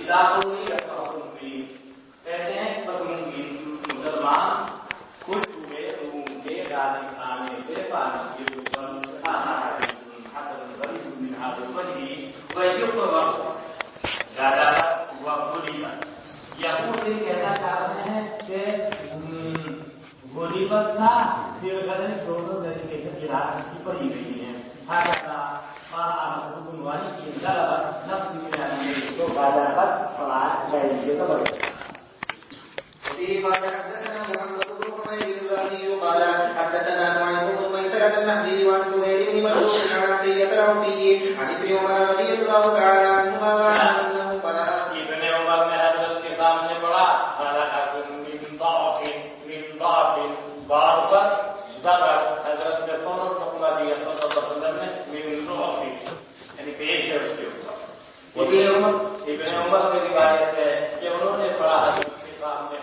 لاکھوں کہتے ہیں مسلمان خوش ہوئے روم کے غازی آنے سے پانی کے اوپر یہود یہ کہنا چاہ رہے ہیں کہ غریبت کا دونوں طریقے سے قرآن کی پڑھی گئی ہے قال حدثنا نعيم بن ميسرة النهدي وعن زهير بن مسعود عن عطية العوفي عن ابن عمر رضي الله تعالى عنهما أنه قرأ ابن عمر نے حضرت کے سامنے پڑھا من ضعف بار پر زبر حضرت نے فوراً حکم دیا صلی اللہ علیہ وسلم نے من ضعف یعنی پیش ہے اس کے اوپر ابن عمر سے روایت ہے کہ انہوں نے پڑھا حضرت کے سامنے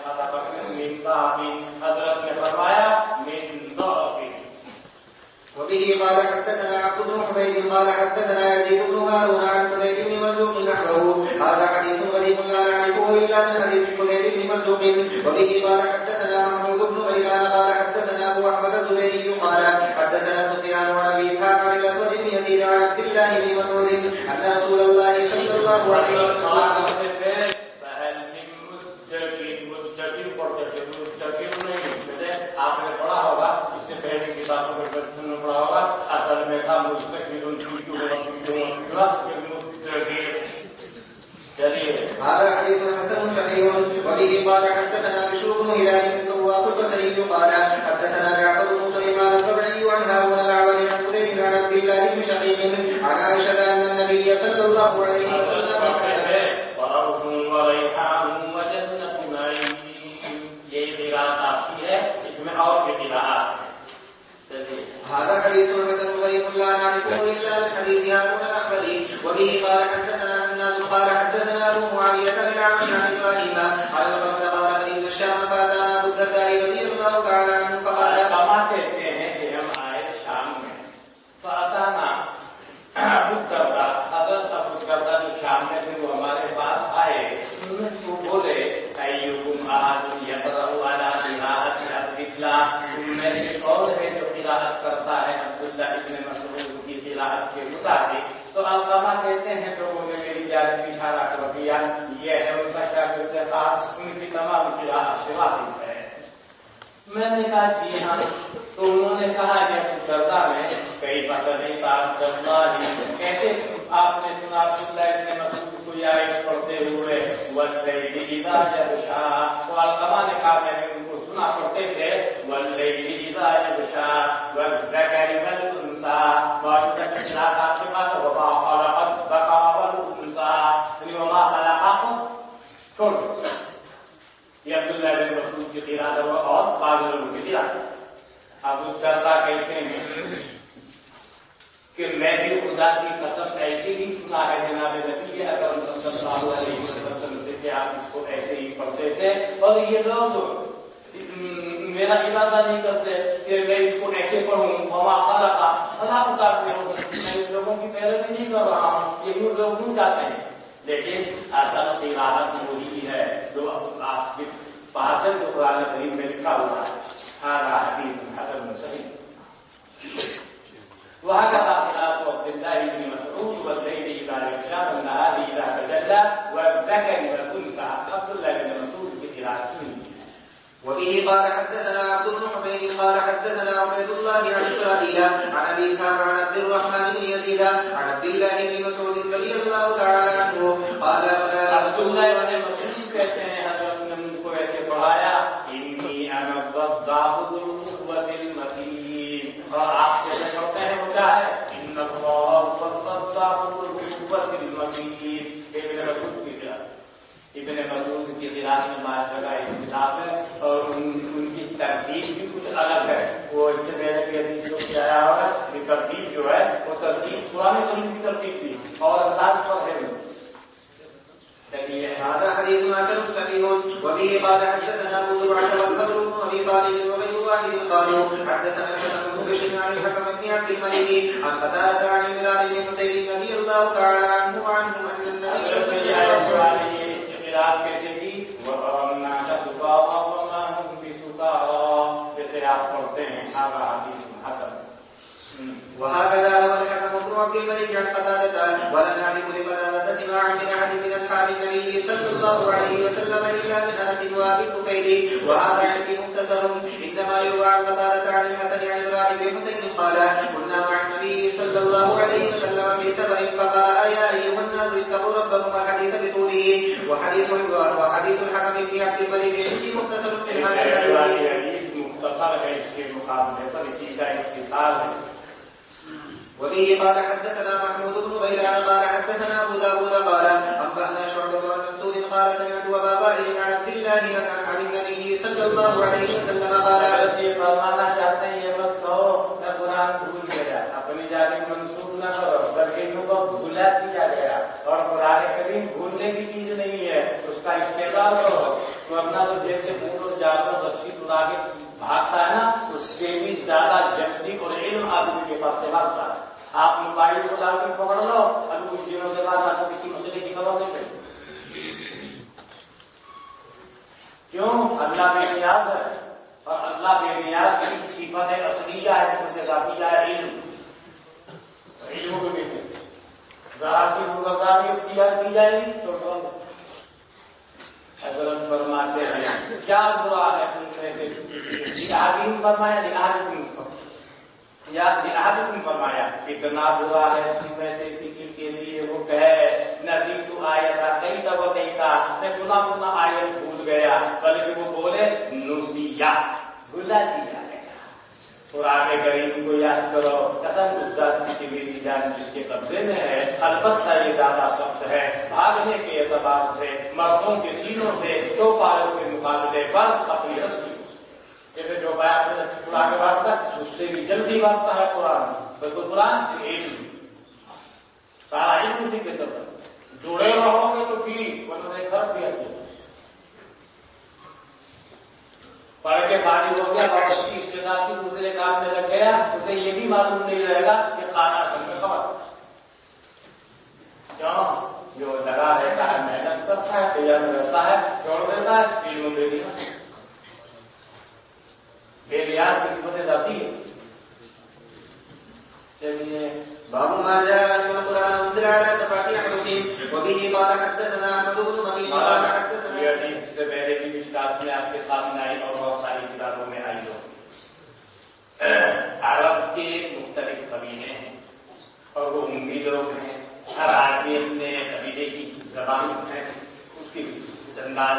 من ضعف حضرت نے فرمایا من ضعف. وبه قال حدثنا عبد بن حميد قال حدثنا يزيد بن هارون عن حذيفة بن مرزوق نحوه هذا حديث غريب لا نعرفه إلا من حديث حذيفة بن مرزوق. وبه قال حدثنا محمود بن غيلان قال حدثنا أبو أحمد الزبيري قال حدثنا سفيان عن أبي إسحاق عن الأسود بن يزيد عن عبد الله بن مسعود أن رسول الله صلى الله عليه وسلم آپ نے پڑھا ہوگا اس سے پہلے کتابوں میں بچوں نے پڑھا ہوگا اصل میں تھا هذا حديث حسن صحيح. وبه قال حدثنا بشر بن هلال السواق البصري قال حدثنا جعفر بن سليمان الطبعي عن هارون الأعور عن حذيفة بن عبد الله بن شقيق عن عائشة أن النبي صلى الله عليه وسلم وروح وريحان وجنة نعيم. یہ قراءت آتی ہے اس میں اور بھی قراءات. هذا حديث حسن غريب لا نعرفه إلا من حديث هارون الأحمدي. وبه قال حدثنا الناس قال حدثنا أبو معاوية بن عمرو عن إبراهيم قال وقد قال من الشام فأتانا أبو الدرداء رضي الله تعالى عنه فقال کما کہتے ہیں کہ ہم آئے شام میں فأتانا ابو الدرداء حضرت ابو الدرداء جو شام میں تھے وہ ہمارے پاس آئے. وہ بولے ایکم احد یقرأ علی قراءۃ عبداللہ تم میں سے کون ہے جو قراءت کرتا ہے عبداللہ ابن مسعود کی قراءت کے مطابق. تو علقمہ کہتے ہیں لوگوں نے میری جانب اشارہ کر دیا یہ ہے ان کا شاگرد خاص ان کی تمام قراءت سے واقف ہے. میں نے کہا جی ہاں. تو انہوں نے کہا کہ ابو الدرداء میں کئی پسند بات کرنا کیسے آپ نے سنا عبداللہ ابن مسعود کو یہ آیت پڑھتے ہوئے واللیل اذا یغشا. تو علقمہ نے کہا میں نے ان کو سنا پڑھتے تھے واللیل اذا یغشا والذکر والانثى واجب اخلاق آپ کے پاس وما خلق الذکر والانثى وما خلق چھوڑ. یہ عبداللہ بن مسعود کی قراءت اور بعض لوگوں کی قراءت. ابو الدرداء کہتے ہیں کہ میں بھی خدا کی قسم ایسے ہی سنا ہے جناب نبی اکرم صلی اللہ علیہ وسلم سے کہ آپ اس کو ایسے ہی پڑھتے تھے اور یہ لوگ میرا ارادہ نہیں کرتے کہ میں اس کو ایسے پڑھوں. وما خلق اللہ اتارتے ہوں میں لوگوں کی پیروی نہیں کر رہا ہوں. یہ لوگ کیوں چاہتے ہیں لیکن اصل قراءت وہی ہے جو آپ کے پاس ہے جو قرآن کریم میں لکھا ہوا ہے. هذا حديث حسن صحيح. وهكذا قراءة عبد الله بن مسعود والليل إذا يغشى والنهار إذا تجلى والذكر والأنثى. عبد الله بن مسعود بقراءته. وبه قال حدثنا عبد بن حميد قال حدثنا عبيد الله عن إسرائيل عن أبي إسحاق عن عبد الرحمن بن يزيد عن عبد الله بن مسعود رضي الله تعالى عنه قال عبد الله بن مسعود کہتے ہیں حضرت نے ان کو ایسے پڑھایا انی انا الضعف القوة المتين. اور آپ جیسے پڑھتے ہیں وہ کیا ہے ان اللہ الضعف القوة المتين. ابن مسعود کی قراءت میں بات جگہ اختلاف ہے اور ان کی ترتیب بھی کچھ الگ ہے. وہ اس سے پہلے کی حدیث جو کیا ہوگا یہ ترتیب جو ہے وہ ترتیب قرآن کریم کی ترتیب تھی اور انداز پر ہے. هذا حديث حسن صحيح. وبه قال حدثنا ابو زرعه والفضل بن ابي طالب وغير واحد قالوا حدثنا الحسن بن بشر عن الحكم بن عبد الملك عن قتادة عن عمران بن حسين رضي الله تعالى عنه وعنه ان النبي صلى الله عليه وسلم هذا حديث حسن. وهكذا روى الحكم بن عبد الملك عن قتادة ولم يعرف لقتادة سماعا من أحد من أصحاب النبي صلى الله عليه وسلم إلا من أنس وأبي الطفيل. وهذا عندي مختصر إنما يروى عن قتادة عن الحسن عن عمران بن حسين قال كنا مع النبي صلى الله عليه وسلم في سفر فقال يا أيها الناس اتقوا ربكم الحديث بطوله. وحديث الحكم بن عبد الملك عندي مختصر في الحديث مختصر ہے اس کے مقابلے پر اسی کا اختصار ہے. وبه قال حدثنا محمود بن غيلان قال حدثنا ابو داود قال انبانا شعبة عن منصور قال سمعت ابا وائل عن عبد الله عن النبي صلى الله عليه وسلم قال یہ فرمانا چاہتے ہیں یہ مت کہو میں قرآن بھول گیا. اپنی جانب منسوخ نہ کرو بلکہ ان کو بھلا دیا گیا. اور قرآن کریم بھولنے کی چیز نہیں ہے, اس کا استعمال کرو. تو اپنا تو جیسے بھولو جانو رسی اڑا کے بھاگتا ہے نا, اس سے بھی زیادہ جلدی اور علم آدمی کے پاس سے بھاگتا ہے. آپ موبائل کو لا کے پکڑ لو, ابھی کچھ دنوں کے بعد آپ کو کسی مسئلے کی خبر نہیں پڑی. کیوں؟ اللہ بے نیاز ہے, اور اللہ بے نیاز کی صفت اصلیہ ہے, جس سے ذاتیہ ہے علم. علم کو کہتے ہیں ذرا سی گزرداری اختیار کی جائے گی تو حضرت فرماتے ہیں کیا برا ہے تم سے جہادین فرمایا جہادین یا جہادین فرمایا اتنا برا ہے تم میں سے کسی کے لیے وہ کہے نصیب تو آیا تھا کئی دفعہ نہیں تھا میں پناہ آیت بھول گیا, بلکہ وہ بولے نسیا بھلا دیا گیا. قرآن کریم کو یاد کرو, قسم اس ذات کی میری جان جس کے قبضے میں ہے. البتہ یہ زیادہ سخت ہے بھاگنے کے اعتبار سے, مردوں کے سینوں سے چوپالوں کے مقابلے پر اپنی رسی. جیسے جو بیان میں رسی چھڑا کے بھاگتا اس سے بھی جلدی بھاگتا ہے قرآن. بالکل قرآن علم سارا علم اسی کے طرف جڑے رہو گے تو ٹھیک, ورنہ خرچ بھی آتی پڑھ کے فارغ ہو گیا اور اچھی استعداد کی دوسرے کام میں لگ گیا, اسے یہ بھی معلوم نہیں رہے گا کہ کھانا سن میں خبر. کیوں؟ جو لگا رہتا ہے محنت کرتا ہے تیار رہتا ہے چھوڑ دیتا ہے علم دے دیا. بے نیاز کی قسمتیں جاتی ہے. چلیے باب ما جاء ان القران انزل على سبعه احرف وبه قال حدثنا احمد بن مني قال حدثنا یہ حدیث سے پہلے بھی مشکات میں آپ کے سامنے آئی اور بہت ساری کتابوں میں آئی ہو. عرب کے مختلف قبیلے ہیں اور وہ امی لوگ ہیں. ہر آدمی اپنے قبیلے کی زبان ہے, اس کی انداز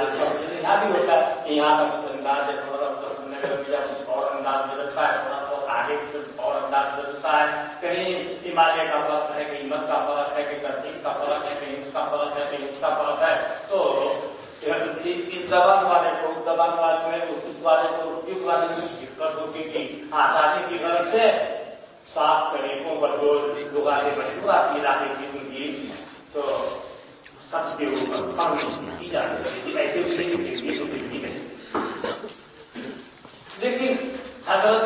یہاں بھی ہوتا ہے کہ یہاں کا انداز ہے تھوڑا اور انداز بدلتا ہے, تھوڑا بہت آگے اور انداز بدلتا ہے. کہیں ہمالیہ کا فرق ہے, کہیں مت کا فرق ہے, کہیں ترتیب کا فرق ہے, کہیں اس کا فرق ہے, کہیں اس کا فرق ہے. تو اس زبان والے کو اس زبان والے میں اس والے کو اس والے میں دقت ہوتی تھی. آسانی کی غرض سے صاف طریقوں پر جو لغاتیں مشہور آتی علاقے کی ان کی تو سب کے اوپر کی جاتی تھی. ایسے نہیں, لیکن حضرت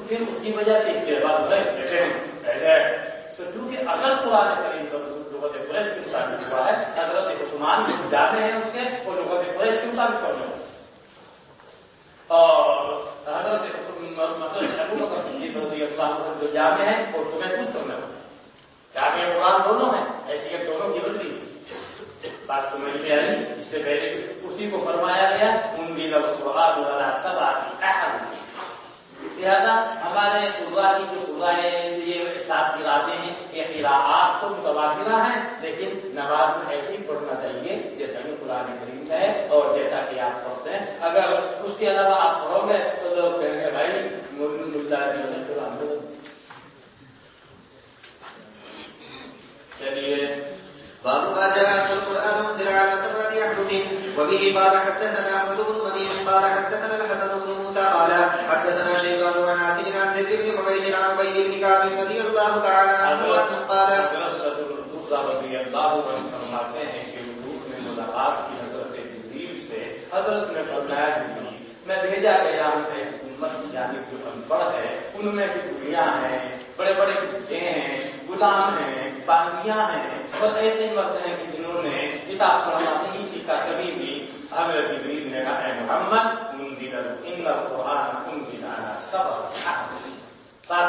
پھر اس کی وجہ سے استعمال ہوئے جیسے تو چونکہ اصل قرآن کریم کا لغت قریش کے مطابق ہوا ہے, حضرت عثمان جو جانے ہیں اس کے وہ لغت قریش کے مطابق پڑھنے ہیں. اور حضرت ابو بکر صدیق رضی اللہ عنہ جو جانے ہیں وہ تمہیں خود کرنا ہوگا. جامع قرآن دونوں ہیں, حیثیت دونوں کی بدلی بات سمجھ میں آئی. اس سے پہلے اسی کو فرمایا گیا ان کی لفظات والا سب آتی ہے. لہٰذا ہمارے قرآن کی جو قرآن یہ ساتھ گراتے ہیں یہ قراءات تو متواترہ ہیں, لیکن نماز میں ایسے ہی پڑھنا چاہیے جیسا کہ قرآن کریم ہے اور جیسا کہ آپ پڑھتے ہیں. اگر اس کے علاوہ آپ پڑھو گے تو لوگ کہیں گے بھائی ملا جی نے قرآن بدل. چلیے باب ما جاء ان القران انزل على سبعه احرف وبه قال حدثنا احمد بن مني قال حدثنا الحسن بن موسى قال حدثنا شيبان عن عاصم عن زيد بن حبيب عن ابي بن كعب رضي الله تعالى عنه قال رضی اللہ عنہ فرماتے ہیں کہ حضور میں ملاقات کی حضرت جبریل سے. حضرت نے فرمایا جبریل میں بھیجا گیا ہوں اس امت کی جانب جو ان پڑھ ہے ان میں بھی دنیا ہیں, بڑے بڑے بچے ہیں, غلام ہیں, باندیاں ہیں, اور ایسے مرد ہیں کہ جنہوں نے کتاب پڑھنا نہیں سیکھا کبھی بھی. حضرت جبریل نے کہا اے محمد ان القرآن انزل على سبعة احرف 7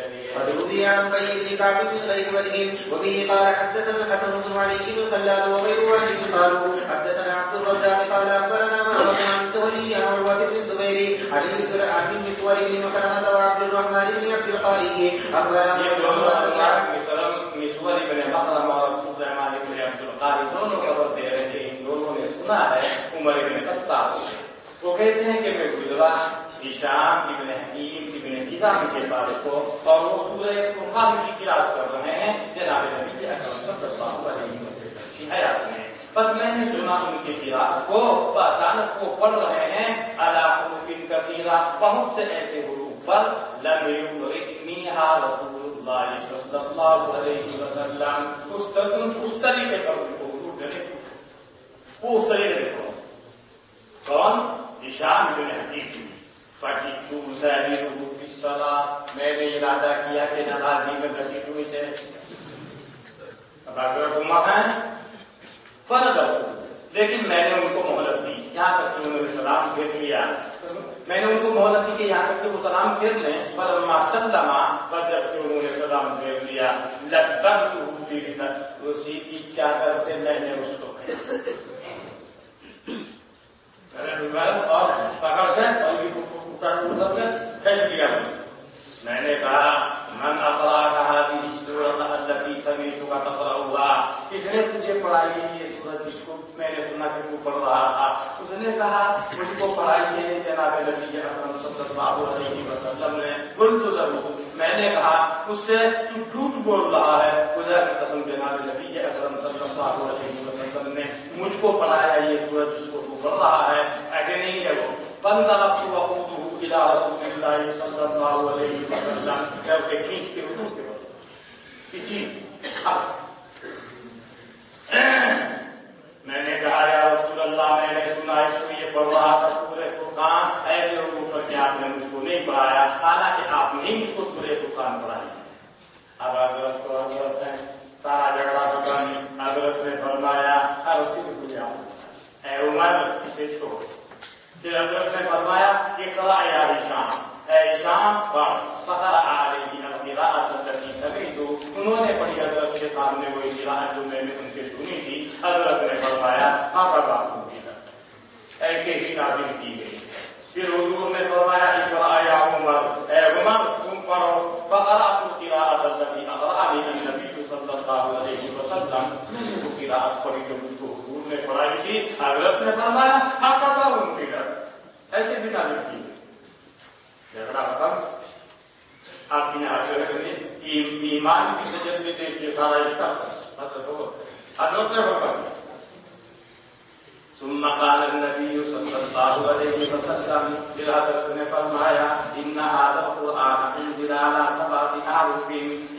روي عن بشير بن كعب بن غير وجه وبه قال حدثنا الحسن بن علي بن خلاد وغير واحد قالوا حدثنا عبد الرزاق قال اخبرنا معمر عن زهري عن عروة بن الزبير عن مسور بن مكرمة وعبد الرحمن بن عبد الخالق اخبرنا مسور بن مكرمة اور سليمان بن عبد الخالق دونوں خبر دے رہے ہیں، ان دونوں نے سنا ہے عمر بن خطاب سے۔ وہ کہتے ہیں کہ میں گزرا ہشام ابن حکیم ابن ہزام کے پاس کو اور وہ سورہ فرقان کی قرات کر رہے ہیں جناب نبی اکرم صلی اللہ علیہ وسلم کی حیات میں۔ بس میں نے سنا ان کی قرات کو، اچانک وہ پڑھ رہے ہیں علی حروف کثیرہ، بہت سے ایسے حروف پر لم یدرکنیھا رسول اللہ صلی اللہ علیہ وسلم، اس طریقے پر ان کو حروف دینے وہ اس طریقے سے کون؟ ہشام بن حکیم۔ فَجِئْتُ أُسَارِعُهُ فِي الصَّلَاةِ، میں نے ارادہ کیا کہ نمازی میں گھسیٹوں اسے، اب اگر امت ہے فَنَظَرْتُ، لیکن میں نے ان کو مہلت دی یہاں تک کہ انہوں نے سلام پھیر لیا، میں نے ان کو مہلت دی کہ یہاں تک کہ وہ سلام پھیر لیں، فَلَمَّا سَلَّمَ، بس جب کہ انہوں نے سلام پھیر لیا، لَبَّرْتُهُ بِرِدَةٍ، اسی کی چادر سے میں نے اس کو اور پکڑ کر پھینک دیا۔ میں نے کہا من اقرأك هذه السورة التي سمعتك تقرأها، کس نے تجھے پڑھائی یہ سورت جس کو میں نے سنا کہ تو پڑھ رہا تھا؟ اس نے کہا مجھ کو پڑھائی ہے جناب نبی اکرم صلی اللہ علیہ وسلم نے۔ قلت له، میں نے کہا اس سے تو جھوٹ بول رہا ہے، خدا کی قسم جناب نبی اکرم صلی اللہ علیہ وسلم نے مجھ کو پڑھایا یہ سورت جس کو تو پڑھ رہا ہے، ایسے نہیں ہے وہ۔ فانطلقت وقوته الى رسول الله صلی اللہ علیہ وسلم، میں اسے کھینچ کے حضور کے پاس میں نے کہا یا رسول اللہ میں نے سنا اس کو یہ پڑھ رہا تھا سورہ فرقان، ایسے حضور پر کہ آپ نے مجھ کو نہیں پڑھایا، حالانکہ آپ نے مجھ کو سورہ فرقان پڑھائی۔ اب حضرت کو حضرت ہے سارا جھگڑا ختم، حضرت نے فرمایا رسول اللہ اے عمر اسے چھوڑ۔ پھر حضرت نے فرمایا اقرأ یا ہشام، اے ہشام پڑھ، فقرأ علیہ القراءۃ التي سمعت، انہوں نے پڑھی حضرت کے سامنے وہی قراءت جو میں نے ان سے سنی تھی۔ حضرت نے فرمایا ہذا ایسے ہی نازل کی گئی۔ پھر حضور نے فرمایا اقرأ یا عمر، اے عمر تم پڑھو، فقرأت القراءۃ التي اقرأنی النبی صلی اللہ علیہ وسلم، وہ قراءت پڑھی جو مجھ کو حضور نے پڑھائی تھی۔ حضرت نے فرمایا ہذا ایسے بھی نازل کی گئی۔ جھگڑا ختم۔ آپ یہاں ایمان کی سجد بھی دیکھیے سارا اس کا حضرت نے حکم دیا۔ ثم قال النبي صلی اللہ علیہ وسلم، پھر حضرت نے فرمایا ان هذا القرآن انزل على 7 احرف،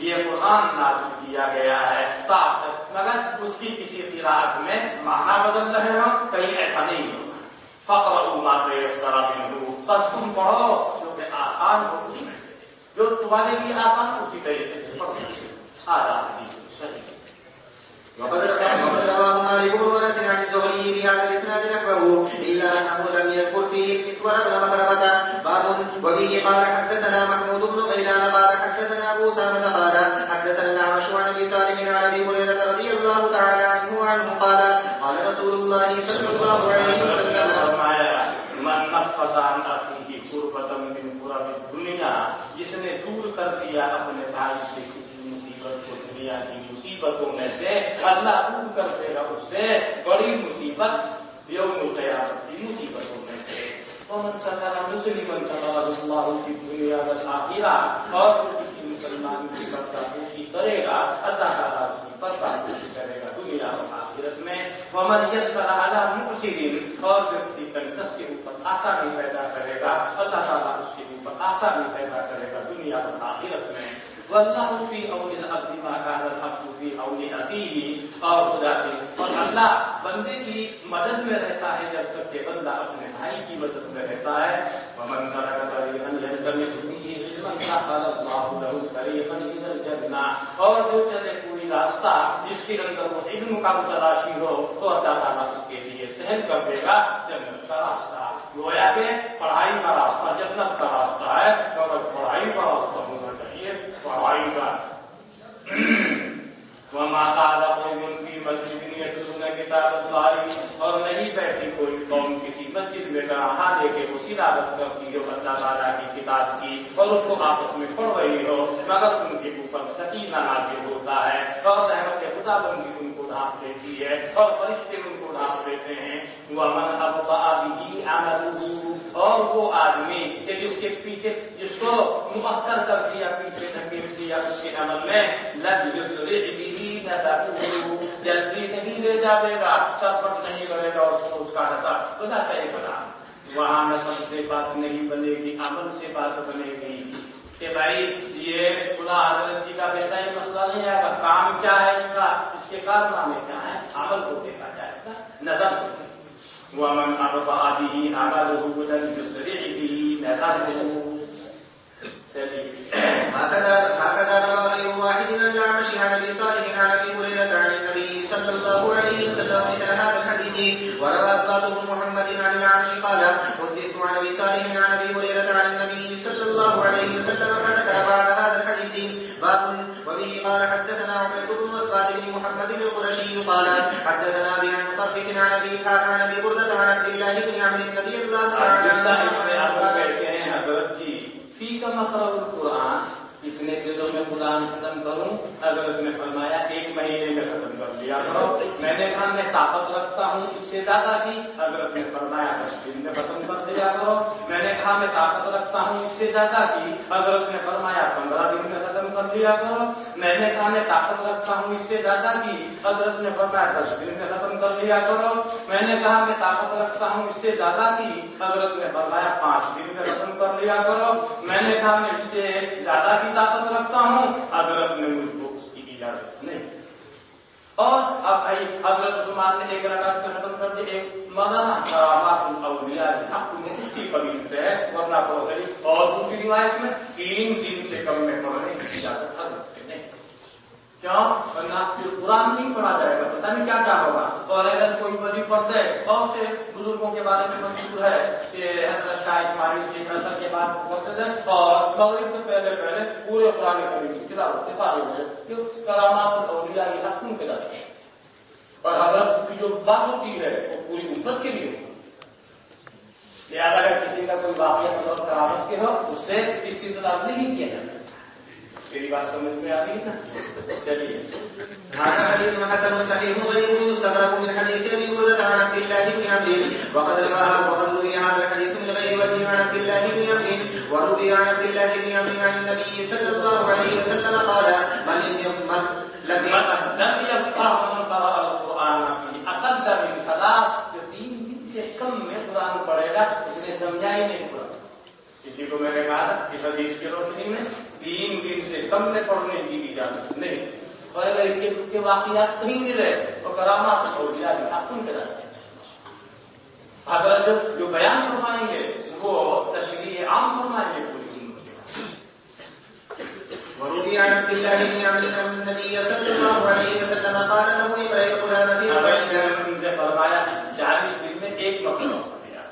یہ قرآن نازل کیا گیا ہے 7، مگر اس کی کسی قراءت میں معنی بدل رہے ہوں، کہیں ایسا نہیں ہو۔ فقرأوا ما تيسر منه، بس تم پڑھو جو کہ آسان ہو، جو تمہارے لیے آسان اسی طریقے سے پڑھو۔ آدھا حدیث صحیح۔ وقد رواه مالك بن انس عن الزهري بهذا الاسناد نحوه الا انه لم يذكر فيه المسور بن مخرمة باب وبه قال حدثنا محمود بن غيلان قال حدثنا ابو اسامة قال حدثنا الاعمش عن ابي صالح عن ابي هريرة رضي الله تعالى عنه قال قال رسول الله صلى الله عليه وسلم من نفس عن اخيه قربة من قرب الدنيا، جس نے دور کر دیا اپنے بھائی سے کسی مصیبت کو دنیا کی مصیبتوں میں سے، اللہ دور کر دے گا اس سے بڑی مصیبت یوم القیامت کی مصیبتوں میں سے۔ ومن ستر مسلما ستره اللہ فی الدنیا والآخرہ، اور جو کسی مسلمان کی پردہ پوشی کرے گا اللہ تعالیٰ اس کی پردہ پوشی کرے گا دنیا اور آخرت میں۔ ومن یسر علی معسر، اور جو کسی تنکس کے اوپر آسانی پیدا کرے گا اللہ تعالیٰ اس کے اوپر آسانی پیدا کرے گا دنیا اور آخرت میں۔ واللہ فی عون العبد ما کان الحق فی عون اخیہ، اور خدا کی اور اللہ بندے کی مدد میں رہتا ہے جب تک کہ بندہ اپنے بھائی کی مدد میں رہتا ہے۔ ومن سلک طریقا یلتمس فیہ علما سہل اللہ لہ طریقا الی الجنہ، اور جو چلے کوئی راستہ جس کے اندر وہ علم کا تلاشی ہو تو اللہ تعالیٰ اس کے لیے سہل کر دے گا جنت کا راستہ۔ گویا کہ پڑھائی کا راستہ جنت کا راستہ ہے، اور پڑھائی کا راستہ ہونا چاہیے پڑھائی کا۔ وما قال قوم في مسجد يتلون كتاب الله، اور نہیں بیٹھی کوئی قوم کسی مسجد میں کہاں دے کے وہ تلاوت کرتی ہو اللہ تعالیٰ کی کتاب کی اور اس کو آپس میں پڑھ رہی ہو، مگر ان کے اوپر سکینہ نازل ہوتا ہے اور رحمت خدا بندی ان کو ڈھانپ لیتی ہے اور فرشتے ان کو ڈھانپ لیتے ہیں۔ ومن ابطأ به عمله، اور وہ آدمی کہ جس کے پیچھے جس کو مؤخر کر دیا پیچھے دھکیل دیا اس کے عمل میں، لم یسرع به نسبه، جلدی نہیں لے جائے گا، سفر نہیں کرے گا اور اس کا نسب خدا صحیح بنا۔ وہاں نسب سے بات نہیں بنے گی، عمل سے بات بنے گی کہ بھائی یہ خدا حضرت جی کا بیٹا یہ مسئلہ نہیں آئے گا، کام کیا ہے اس کا، اس کے کارنامے کیا ہے، عمل کو دیکھا جائے گا، نسب۔ ومن ابطأ به عمله لم يسرع به نسبه۔ هكذا روى غير واحد عن الأعمش عن أبي صالح عن أبي هريرة عن النبي صلى الله عليه وسلم مثل هذا الحديث، وروى أسباط بن محمد عن الأعمش قال حدثت عن أبي صالح عن أبي هريرة عن النبي صلى الله عليه وسلم فذكر بعد هذا الحديث باب وبه قال حدثنا عبيد بن أسباط بن محمد القرشي قال حدثنا أبي عن مطرف عن أبي إسحاق عن أبي بردة عن عبد الله بن عمرو رضي الله عنه فی کا مقرر القرآن، اتنے دنوں میں قرآن ختم کروں، حضرت نے فرمایا 1 مہینے میں ختم کر لیا کرو۔ میں نے کہا میں طاقت رکھتا ہوں اس سے زیادہ کی، حضرت نے فرمایا 10 دن میں ختم کر دیا کرو۔ میں نے کہا میں طاقت رکھتا ہوں اس سے زیادہ کی، حضرت نے فرمایا 15 دن میں ختم کر دیا کرو۔ میں نے کہا میں طاقت رکھتا ہوں اس سے زیادہ کی، حضرت نے فرمایا 10 دن میں ختم کر لیا کرو۔ میں نے کہا میں طاقت رکھتا ہوں اس سے زیادہ کی، حضرت نے فرمایا 5 دن میں ختم کر لیا کرو۔ میں نے کہا میں اس سے زیادہ کی طاقت رکھتا ہوں، حضرت نے مجھ کو اس کی اجازت نہیں۔ اور اب بھائی حضرت عثمان نے 1 رکعت میں ختم کر دیا، ایک مولانا کرامات الاولیاء حق میں اس کی قبیل سے ہے، ورنہ پڑھو گئی۔ اور دوسری روایت میں 3 دن سے کم میں پڑھنے کی اجازت حضرت نے نہیں۔ کیوں؟ ورنہ پھر قرآن نہیں پڑھا جائے گا، پتہ نہیں کیا کیا ہوگا۔ اور اگر کوئی ولی پڑھتے بہت سے بزرگوں کے بارے میں مشہور ہے کہ حضرت شاہ اسماعیل کی نسل کے بعد پڑھتے تھے اور مغرب سے پہلے پورے قرآن کریم کی تلاوت کے فارغ ہوئے، کیوں؟ کرامات الاولیاء یہ حق کے درجے، اور حضرت کی جو بات ہوتی ہے وہ پوری امت کے لیے ہوتی ہے۔ لہٰذا اگر کسی کا کوئی واقعہ اور کرامت کے ہو اس سے اس کی تلاوت نہیں کیا جاتا۔ میری بات سمجھ میں آ رہی ہے نا؟ چلیے هذا حديث حسن صحيح غير مستغرب من حديث ابي هريره عن عبد الله بن عمرو، وقد روي هذا الحديث من غير وجه عن عبد الله بن عمرو، وروي عن عبد الله بن عمرو عن النبي صلى الله عليه وسلم قال من لم يفقه من قرأ القرآن في أقل من 3 دن سے کم میں قرآن پڑھے گا، اس نے سمجھا ہی نہیں قرآن۔ کسی کو میں نے کہا اس حدیث کی روشنی میں 3 دن سے کم میں پڑھنے کی اجازت نہیں، اور اگر ان کے واقعات کہیں ملے تو کرامات اولیاء بھی حق کے درجے۔ حضرت جو بیان فرمائیں گے وہ تشریح عام فرمائیں گے پوری امت کے۔ وروي عن عبد الله بن عمرو ان النبي صلى الله عليه وسلم قال له اقرأ القرآن في 40 نے فرمایا 40 دن میں 1 مرتبہ پڑھ دیا۔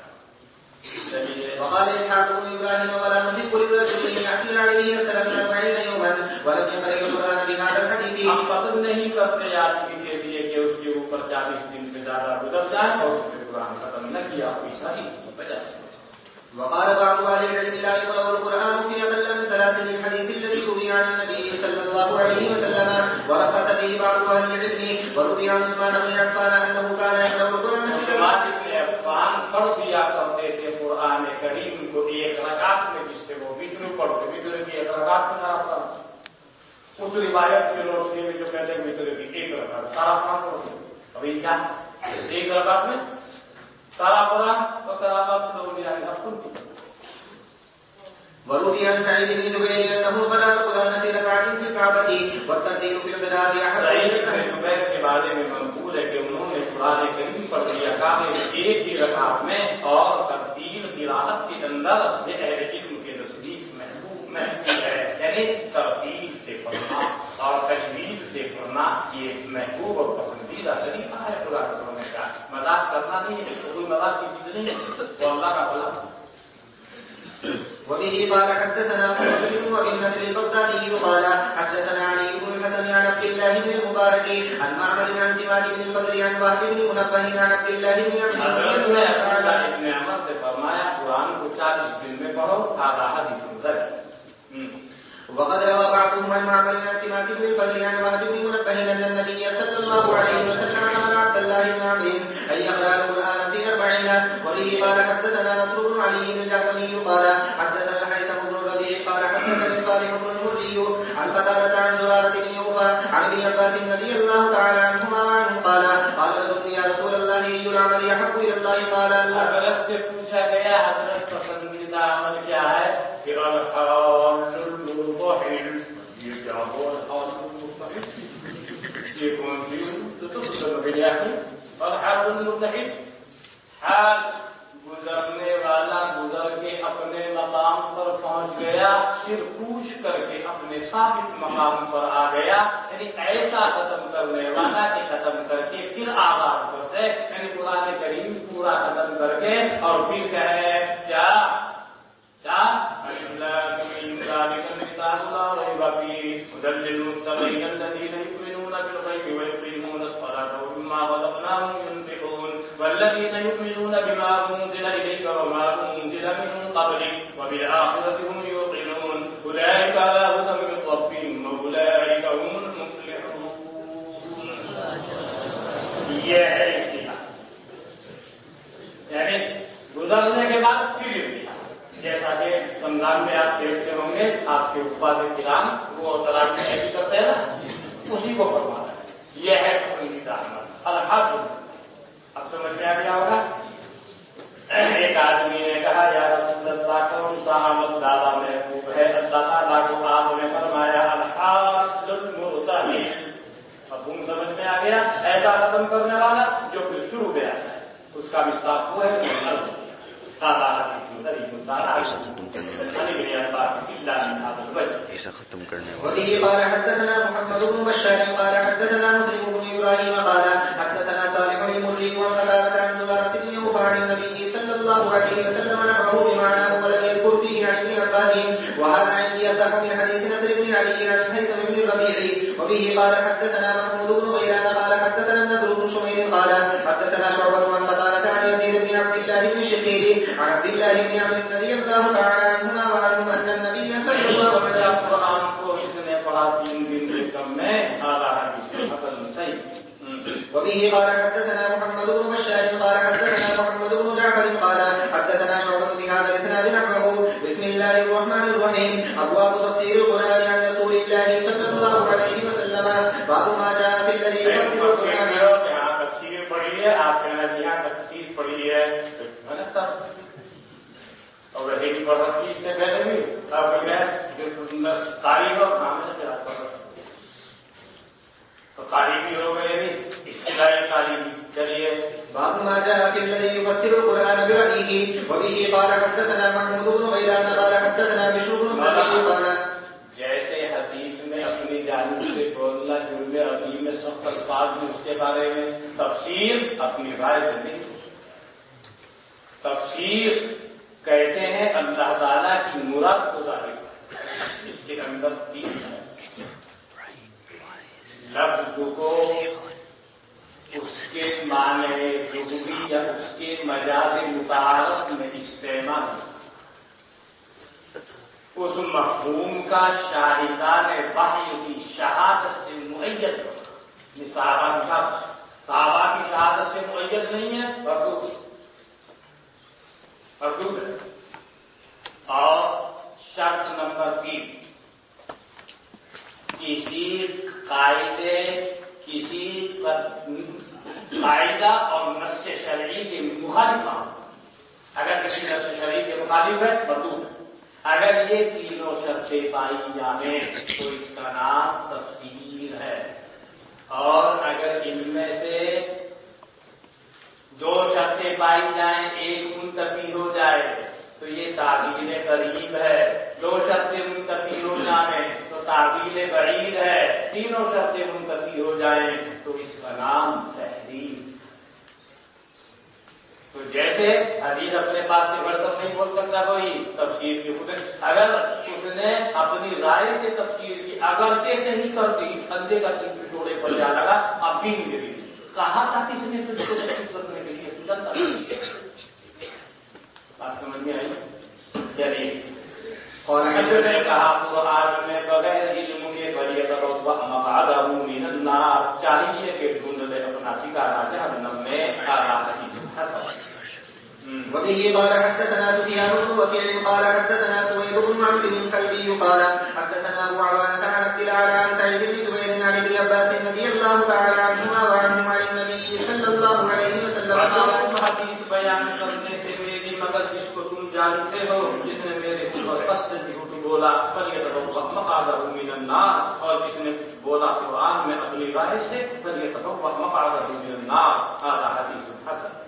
وقال اسحاق بن ابراهيم ولا نحب لرجل يحكي عليه 43 يوما ولم يقرأ القرآن بهذا الحديث۔ ہم پسند نہیں کرتے آدمی کے لیے کہ اس کے اوپر 40 دن سے زیادہ گزر جائے اور اس نے قرآن ختم نہ کیا، کوئی صحیح وجہ سے۔ وقال بعض اهل العلم لا يقرأ القرآن في اقل من 3 للحديث الذي روي عن النبي صلى الله عليه وسلم، ورخص به بعض اهل العلم، وروي عن عثمان بن عفان انه كان يقرأ القرآن في عثمان بن عفان پڑھ دیا کرتے تھے قرآن کریم کو 1 رکعت میں، جس سے وہ وتر پڑھتے، وتر کی 1 رکعت میں آتا۔ اس روایت کی روشنی میں جو کہتے ہیں وتر کی 1 رکعت سارا قرآن پڑھتے، ابھی کیا 1 رکعت میں سارا قرآن اور کرامات الاولیاء حق کی۔ وروي عن سعيد بن جبير انه صلى القران في ركعات في الكعبه والترتيب في القراءه احد. سعید بن جبیر کے بارے میں منقول ہے کہ انہوں نے قرآن کریم پڑھ لیا کعبے میں ایک ہی رکعت میں اور ترتیل قراءت کے اندر یہ اہل علم کے نزدیک محبوب محبوب ہے، یعنی ترتیل سے پڑھنا اور تجوید سے پڑھنا یہ محبوب اور پسندیدہ طریقہ ہے قرآن پڑھنے کا. مذاق کرنا نہیں ہے، کوئی مذاق کی چیز نہیں ہے، وہ اللہ کا بھلا. وبه قال حدثنا مسلم وابن نصر البغدادي قال حدثنا علي بن الحسن عن عبد الله بن المبارك عن معمر عن سماك بن الفضل عن وهب بن منبه عن عبد الله بن حضرت نے ابن عمر سے فرمایا قرآن کو 40 دن میں پڑھو، هذا حدیث ضعیف. وقد روى بعضهم عن معمر عن سماك بن الفضل عن وهب بن منبه ان النبي صلى الله عليه وسلم امر عبد الله بن عمرو ان يقرا القران في 40. وبه قال حدثنا نصر بن علي بن الجعفري قال حدثنا الحيثم بن الربيع قال حدثني صالح بن المري عن قتادة عن زرارة بن يوفى عن ابن عباس رضي الله تعالى عنهما وعنه قال قال رجل يا رسول الله اي العمل احب الى الله قال حضرت سے پوچھا گیا حضرت پسندیدہ عمل کیا ہے؟ کہ الحال المرتحل. یہ کیا ہوا الحال المرتحل؟ یہ کون سی الحال المرتحل؟ حال گزرنے والا گزر کے اپنے مقام پر پہنچ گیا، پھر پوچھ کر کے اپنے ثابت مقام پر آ گیا، یعنی ایسا ختم کرنے والا کہ ختم کر کے پھر آغاز کرتے، یعنی قرآن کریم پورا ختم کر کے اور پھر کہے کیا والذين يؤمنون بما أنزل إليك وما أنزل من قبلك وبالآخرة هم يوقنون أولئك على هدى من ربهم وأولئك هم المفلحون. یہ ہے اتحاد، یعنی گزرنے کے بعد پھر اتحاد. جیسا کہ رمضان میں آپ دیکھتے ہوں گے آپ کے اوپر کرام وہ تراویح میں کرتے ہیں نا، اسی کو فرمانا ہے. یہ ہے پسندیدہ عمل الحمد. اب سمجھ میں آ گیا ہوگا. ایک آدمی نے کہا یا رسول اللہ کون سا عمل زیادہ محبوب ہے؟ اللہ تعالیٰ کو آپ نے فرمایا الحاج المرتحل. مفہوم سمجھ میں آ گیا؟ ایسا ختم کرنے والا جو پھر شروع گیا ہے اس کا مصداق وہ ہے ایسا ختم کرنے وبه قال حدثنا محمد بن بشار قال حدثنا مسلم بن ابراهيم قال حدثنا صالح بن المري وقال عن زرارة بن يوفى عن النبي صلى الله عليه وسلم نحوه بمعناه ولم يذكر فيه عن ابن عباس. وهذا عندي اصح من حديث نصر بن علي عن الهيثم بن الربيع. وبه قال حدثنا محمود بن غيلان قال حدثنا النضر بن شمير قال حدثنا شعبة عن قتادة عن يزيد بن عبد الله بن شقيق عن عبد الله بن عمرو رضي الله تعالى عنهما وعنهم ان النبي صلى الله عليه وسلم قرآن کو اس نے پڑھا 3 دن سے کم میں اعلیٰ حدیث حسن صحیح. وبه قال حدثنا محمد بن بشار قال حدثنا محمد بن جعفر قال حدثنا شعبة بهذا الاسناد نحوه. بسم الله الرحمن الرحيم. ابواب تفسير القرآن عن رسول الله صلى الله عليه وسلم. باب ما جاء في الذي يفسر القرآن. یہاں تفسیر پڑھی ہے، آپ کہنا یہاں تفسیر پڑھی ہے اور ویسے بھی پڑھ رہی اس سے پہلے بھی آپ قاری اور سامنے سے آپ پڑھ رہے تو قاری بھی ہو گئے نہیں اصطلاحی قاری بھی. چلیے باب ما جاء في الذي يفسر القرآن برأيه. وبه قال حدثنا محمود بن غيلان قال حدثنا بشر بن سعيد قال جیسے حدیث میں اپنی جانب سے بولنا جرم عظیم میں سخت الفاظ میں اس کے بارے میں تفسیر اپنی رائے سے نہیں. تفسیر کہتے ہیں اللہ تعالیٰ کی مراد کو ظاہر اس کے اندر 3 ہے. لفظ کو اس کے معنی لغوی یا اس کے مجاز متعارف میں استعمال، اس مفہوم کا شاہدان وحی کی شہادت سے معید ہونا. یہ صحابہ کی شہادت سے معید نہیں ہے، مردود ہے. اور شرط نمبر 3 کسی قاعدہ اور نص شرعی کے مخالف نہ ہو. اگر کسی نص شرعی کے مخالف ہے مردود ہے، اگر یہ تینوں شرطیں پائی جائیں تو اس کا نام تفسیر ہے، اور اگر ان میں سے دو شرطیں پائی جائیں ایک منتفی ہو جائے تو یہ تعبیر قریب ہے، دو شرطیں منتفی ہو جائیں تو تعبیر بعید ہے، تینوں شرطیں منتفی ہو جائیں تو اس کا نام تحریف۔ تو جیسے حدیث اپنے پاس سے بڑھ کر نہیں بول سکتا کوئی، تفسیر کی خود اگر اس نے اپنی رائے سے تفسیر کی، اگر کہ نہیں کرتی اندھے کا چوڑے پر جا لگا اب بھی نہیں ملی، کہا تھا کس نے تجھ کو تفسیر کرنے کے لیے بات سمجھ میں آئی؟ چلیے اور نے کہا قرآن میں بغیر علم کے بڑی من النار، چاہیے کہ ڈھونڈ لے اپنا ٹھکانہ جہنم میں۔ وبه قال حدثنا سفيان بن وكيع قال حدثنا سويد بن عمرو الكلبي قال حدثنا ابو عوانة عن عبد الله عن سعيد بن جبير عن ابن عباس رضي الله تعالى عنهما وعنهم عن النبي صلى الله عليه وسلم قال حدیث بیان کرنے سے میری مگر جس کو تم جانتے ہو، جس نے میرے اوپر قصد جھوٹ بولا فلیتبوأ مقعدہ من النار، اور جس نے بولا قرآن میں اپنی رائے سے فلیتبوأ مقعدہ من النار۔ هذا حدیث حسن۔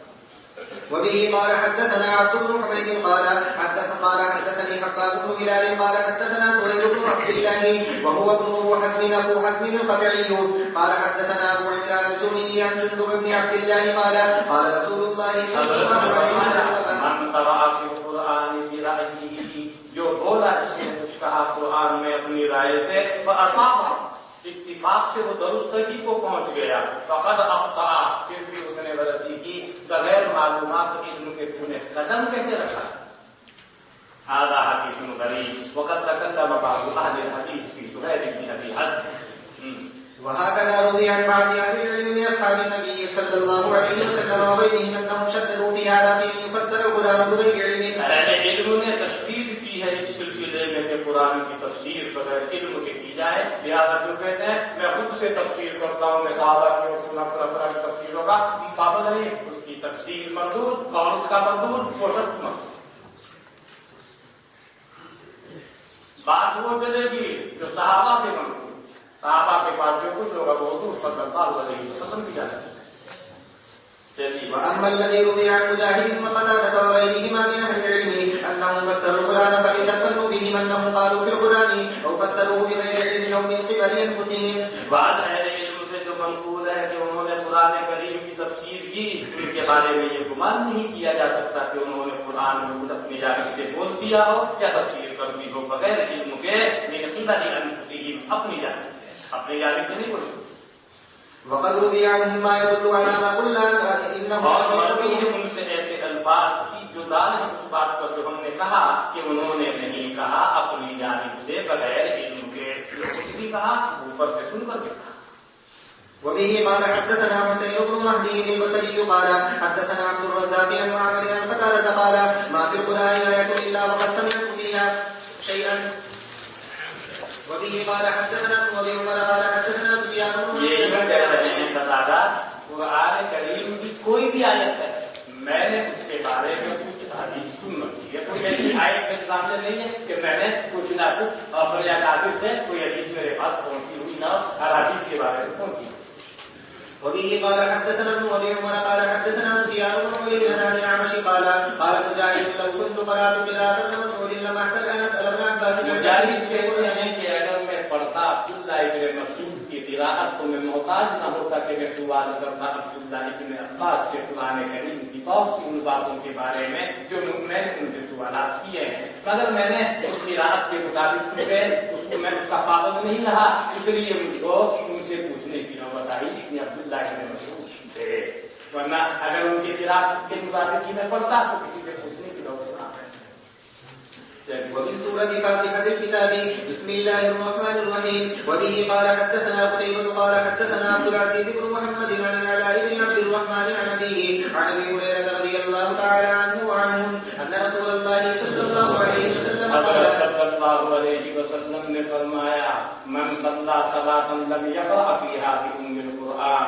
وبه قال حدثنا عبد بن حميد قال حدثني حباب بن هلال قال حدثنا سهيل بن عبد الله وهو ابن ابو حزم القطعي قال حدثنا ابو عمران الزهري عن جندب بن عبد الله قال رسول الله صلى الله عليه وسلم من قرأ في القرآن برأيه، جو بولا جس نے کچھ کہا قرآن میں اپنی رائے سے، فأصاب، اتفاق سے وہ درستگی کو پہنچ گیا، فقد اخطأ، پھر بھی اس نے غلطی کی، بغیر معلومات علم کے تمہیں قدم کیسے رکھا؟ هذا حدیث غریب وقد تقدم بعض اهل الحديث في سهيل بن ابي حزم۔ وهكذا روي عن بعض اهل العلم من اصحاب النبي صلى الله عليه وسلم وغيرهم انهم شددوا في هذا في يفسر القران بغير علم۔ اہل علم نے تشدید کی ہے اس سلسلے میں کہ قرآن کی تفسیر بغیر علم کے کی جائے، لہٰذا جو کہتے ہیں میں خود سے تفسیر کرتا ہوں، میں صحابہ کی اور سنت طرح کی تفسیروں کا پابند نہیں، اس کی تفسیر مردود اور اس کا مردود وہ شخص مردود۔ بات وہ چلے گی جو صحابہ سے مردود، صحابہ کے پاس جو کچھ ہوگا وہ حضور صلی اللہ علیہ وسلم کی جا سکتے ہیں۔ وأما الذي روي عن مجاهد وقتادة وغيرهما من أهل العلم أنهم فسروا القرآن فإذا ظنوا بهم أنهم قالوا في القرآن أو فسروه بغير علم أو من قبل أنفسهم۔ بعض اہل علم سے جو منقول ہے کہ انہوں نے قرآن کریم کی تفسیر کی، ان کے بارے میں یہ گمان نہیں کیا جا سکتا کہ انہوں نے قرآن میں اپنی جانب سے بول دیا ہو یا تفسیر کر دی ہو بغیر علم کے، من قبل أنفسهم، اپنی جانب سے، اپنی جانب سے نہیں بولی۔ وقد روي عنهم ما يدل على ما قلنا انهم ان سے ایسے الفاظ کی جدا ہے اس بات پر جو ہم نے کہا کہ انہوں نے نہیں کہا اپنی جانب سے بغیر علم کے، کچھ بھی کہا اوپر سے سن کر کے کہا۔ وبه قال حدثنا حسين بن مهدي البصري قال حدثنا عبد الرزاق عن معمر عن قتادة قال ما في القرآن آية إلا وقد سمعت فيها شيئا۔ وبه قال حدثنا ابن عمر قال حدثنا سفيان یہ کہہ رہے ہیں قتادہ قرآن کریم کی کوئی بھی آیت ہے میں نے اس کے بارے میں کچھ حدیث سن رکھی ہے، کوئی ایسی آیت کے حساب سے نہیں ہے کہ میں نے کچھ نہ کچھ اپنے اکابر سے کوئی حدیث میرے پاس پہنچی ہوئی نہ ہر حدیث کے بارے میں پہنچی۔ وبه قال حدثنا ابن عمر قال حدثنا سفيان بن عيينة عن الأعمش قال مجاهد لو كنت قرأت قراءة ابن مسعود لم أحتج أن أسأل ابن عباس۔ مجاہد کہتے ہیں کہ اگر میں پڑھتا عبداللہ ابن مسعود کی قراءت تو میں محتاج نہ ہوتا کہ میں سوال کرتا عبداللہ ابن عباس سے قرآن کریم کی بہت سی ان باتوں کے بارے میں جو میں نے ان سے سوالات کیے ہیں، مگر میں نے اس قراءت کے مطابق چونکہ اس کو میں اس کا پابند نہیں رہا، اس لیے مجھ کو ان سے پوچھنے کی نوبت آئی اتنی عبداللہ ابن مسعود تھے، ورنہ اگر ان کی قراءت کے مطابق ہی میں پڑھتا تو کسی سے پوچھنے کی نوبت نہ آئی۔ ومن سورة فاتحة الكتاب بسم الله الرحمن الرحيم وبه قال حدثنا قتيبة قال حدثنا عبد العزيز بن محمد عن العلاء بن عبد الرحمن عن أبيه عن أبي هريرة رضي الله تعالى عنه وعنهم أن رسول الله صلى الله عليه وسلم نے فرمایا من صلى صلاة لم يقرأ فيها بأم القرآن،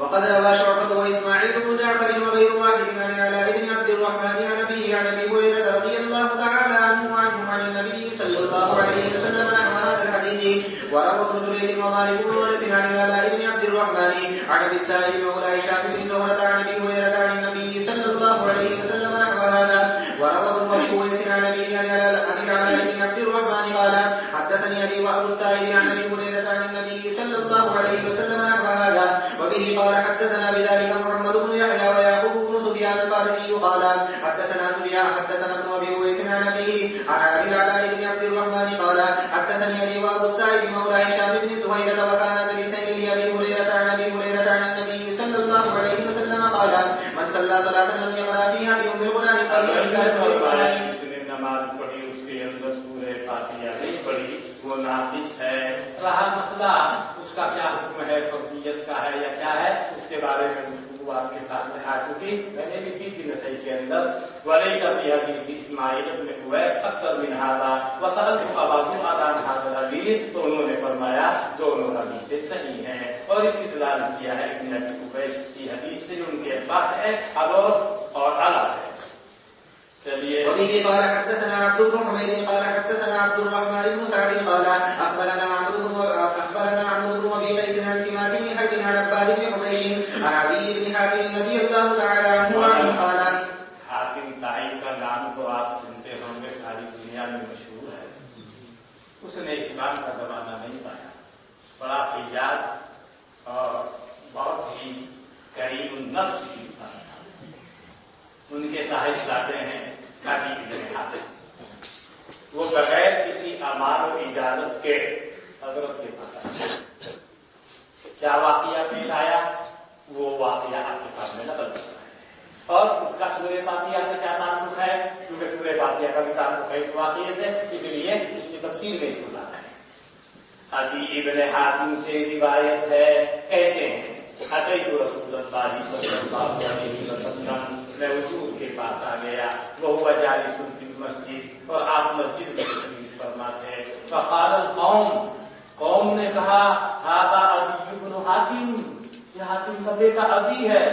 وقد روى شعبة وإسماعيل بن جعفر وغير واحد عن العلاء بن عبد الرحمن عن أبيه عن أبي هريرة رضي الله تعالى عنه عن النبي صلى الله عليه وسلم نحو هذا الحديث. وروى ابن جرير ومالك بن أنس عن العلاء بن عبد الرحمن عن أبي السائب مولى هشام بن زهرة عن أبي هريرة عن النبي صلى الله عليه وسلم نحو هذا. وروى ابن مسعود عن أبيه عن العلاء بن عبد الرحمن قال حدثني أبي وأبو السائب عن أبي هريرة عن النبي صلى الله عليه وسلم نحو هذا. وبه قال حدثنا بذلك محمد بن يحيى ويعقوب بن سفيان الفارسي قال حدثنا ابن ابي اويس عن ابيه عن العلاء بن عبد الرحمن قال حدثني ابي وابو السائب مولى هشام بن سهيلة وكان حديثين لابي هريرة عن ابي هريرة عن النبي صلى الله عليه وسلم قال من صلى صلاة لم يقرأ فيها بأم القرآن نماز پڑھی اس کے اندر سورہ فاتحہ نہیں پڑھی وہ ناقص ہے۔ رہا مسئلہ اس کا کیا حکم ہے، فرضیت کا ہے یا کیا ہے، اس کے بارے میں گفتگو آپ کے ساتھ میں آ چکی، میں نے بھی کی تھی نسائی کے اندر ولیس فی حدیث اسماعیل بن اویس اکثر من ھذا وسألت ابا زرعۃ عن ھذا الحدیث، تو انہوں نے فرمایا دونوں حدیثیں صحیح ہیں اور اس کی دلالت کیا ہے ابن ابی اویس کی حدیث سے جو ان کے پاس ہے حضور اور اعلیٰ ہے۔ وبه قال حدثنا عبد بن حميد قال حدثنا عبد الرحمن بن سعد قال اخبرنا عمرو بن ابي بكر عن سماك بن حرب عن عباد بن حبيش عن علي بن حاتم رضي الله تعالى عنه قال حاتم طائي کا نام تو آپ سنتے ہوں گے، ساری دنیا میں مشہور ہے۔ اس نے اسلام کا زمانہ نہیں پایا، بڑا حجاز اور بہت ہی کریم النفس انسان تھا۔ ان کے صاحب جاتے ہیں کبھی ابن حاتم، وہ بغیر کسی امان و اجازت کے حضرت کے پاس آئے۔ کیا واقعہ پیش آیا وہ واقعہ آپ کے سامنے نقل کر رہا ہے، اور اس کا سورہ فاتحہ سے کیا تعلق ہے، کیونکہ سورہ فاتحہ کا بھی تعلق ہے اس واقعے سے، اس لیے اس کی تفصیل میں سنا ہے۔ ابھی ابن حاتم سے روایت ہے، کہتے ہیں اتیت رسول اللہ صلی اللہ علیہ وسلم، میں حضور کے پاس آ گیا، وہ جالس فی المسجد، اور آپ مسجد میں تشریف فرما تھے۔ فقال القوم، قوم نے کہا ھذا ابی بن حاتم، یہ حاتم صبے کا ابی ہے۔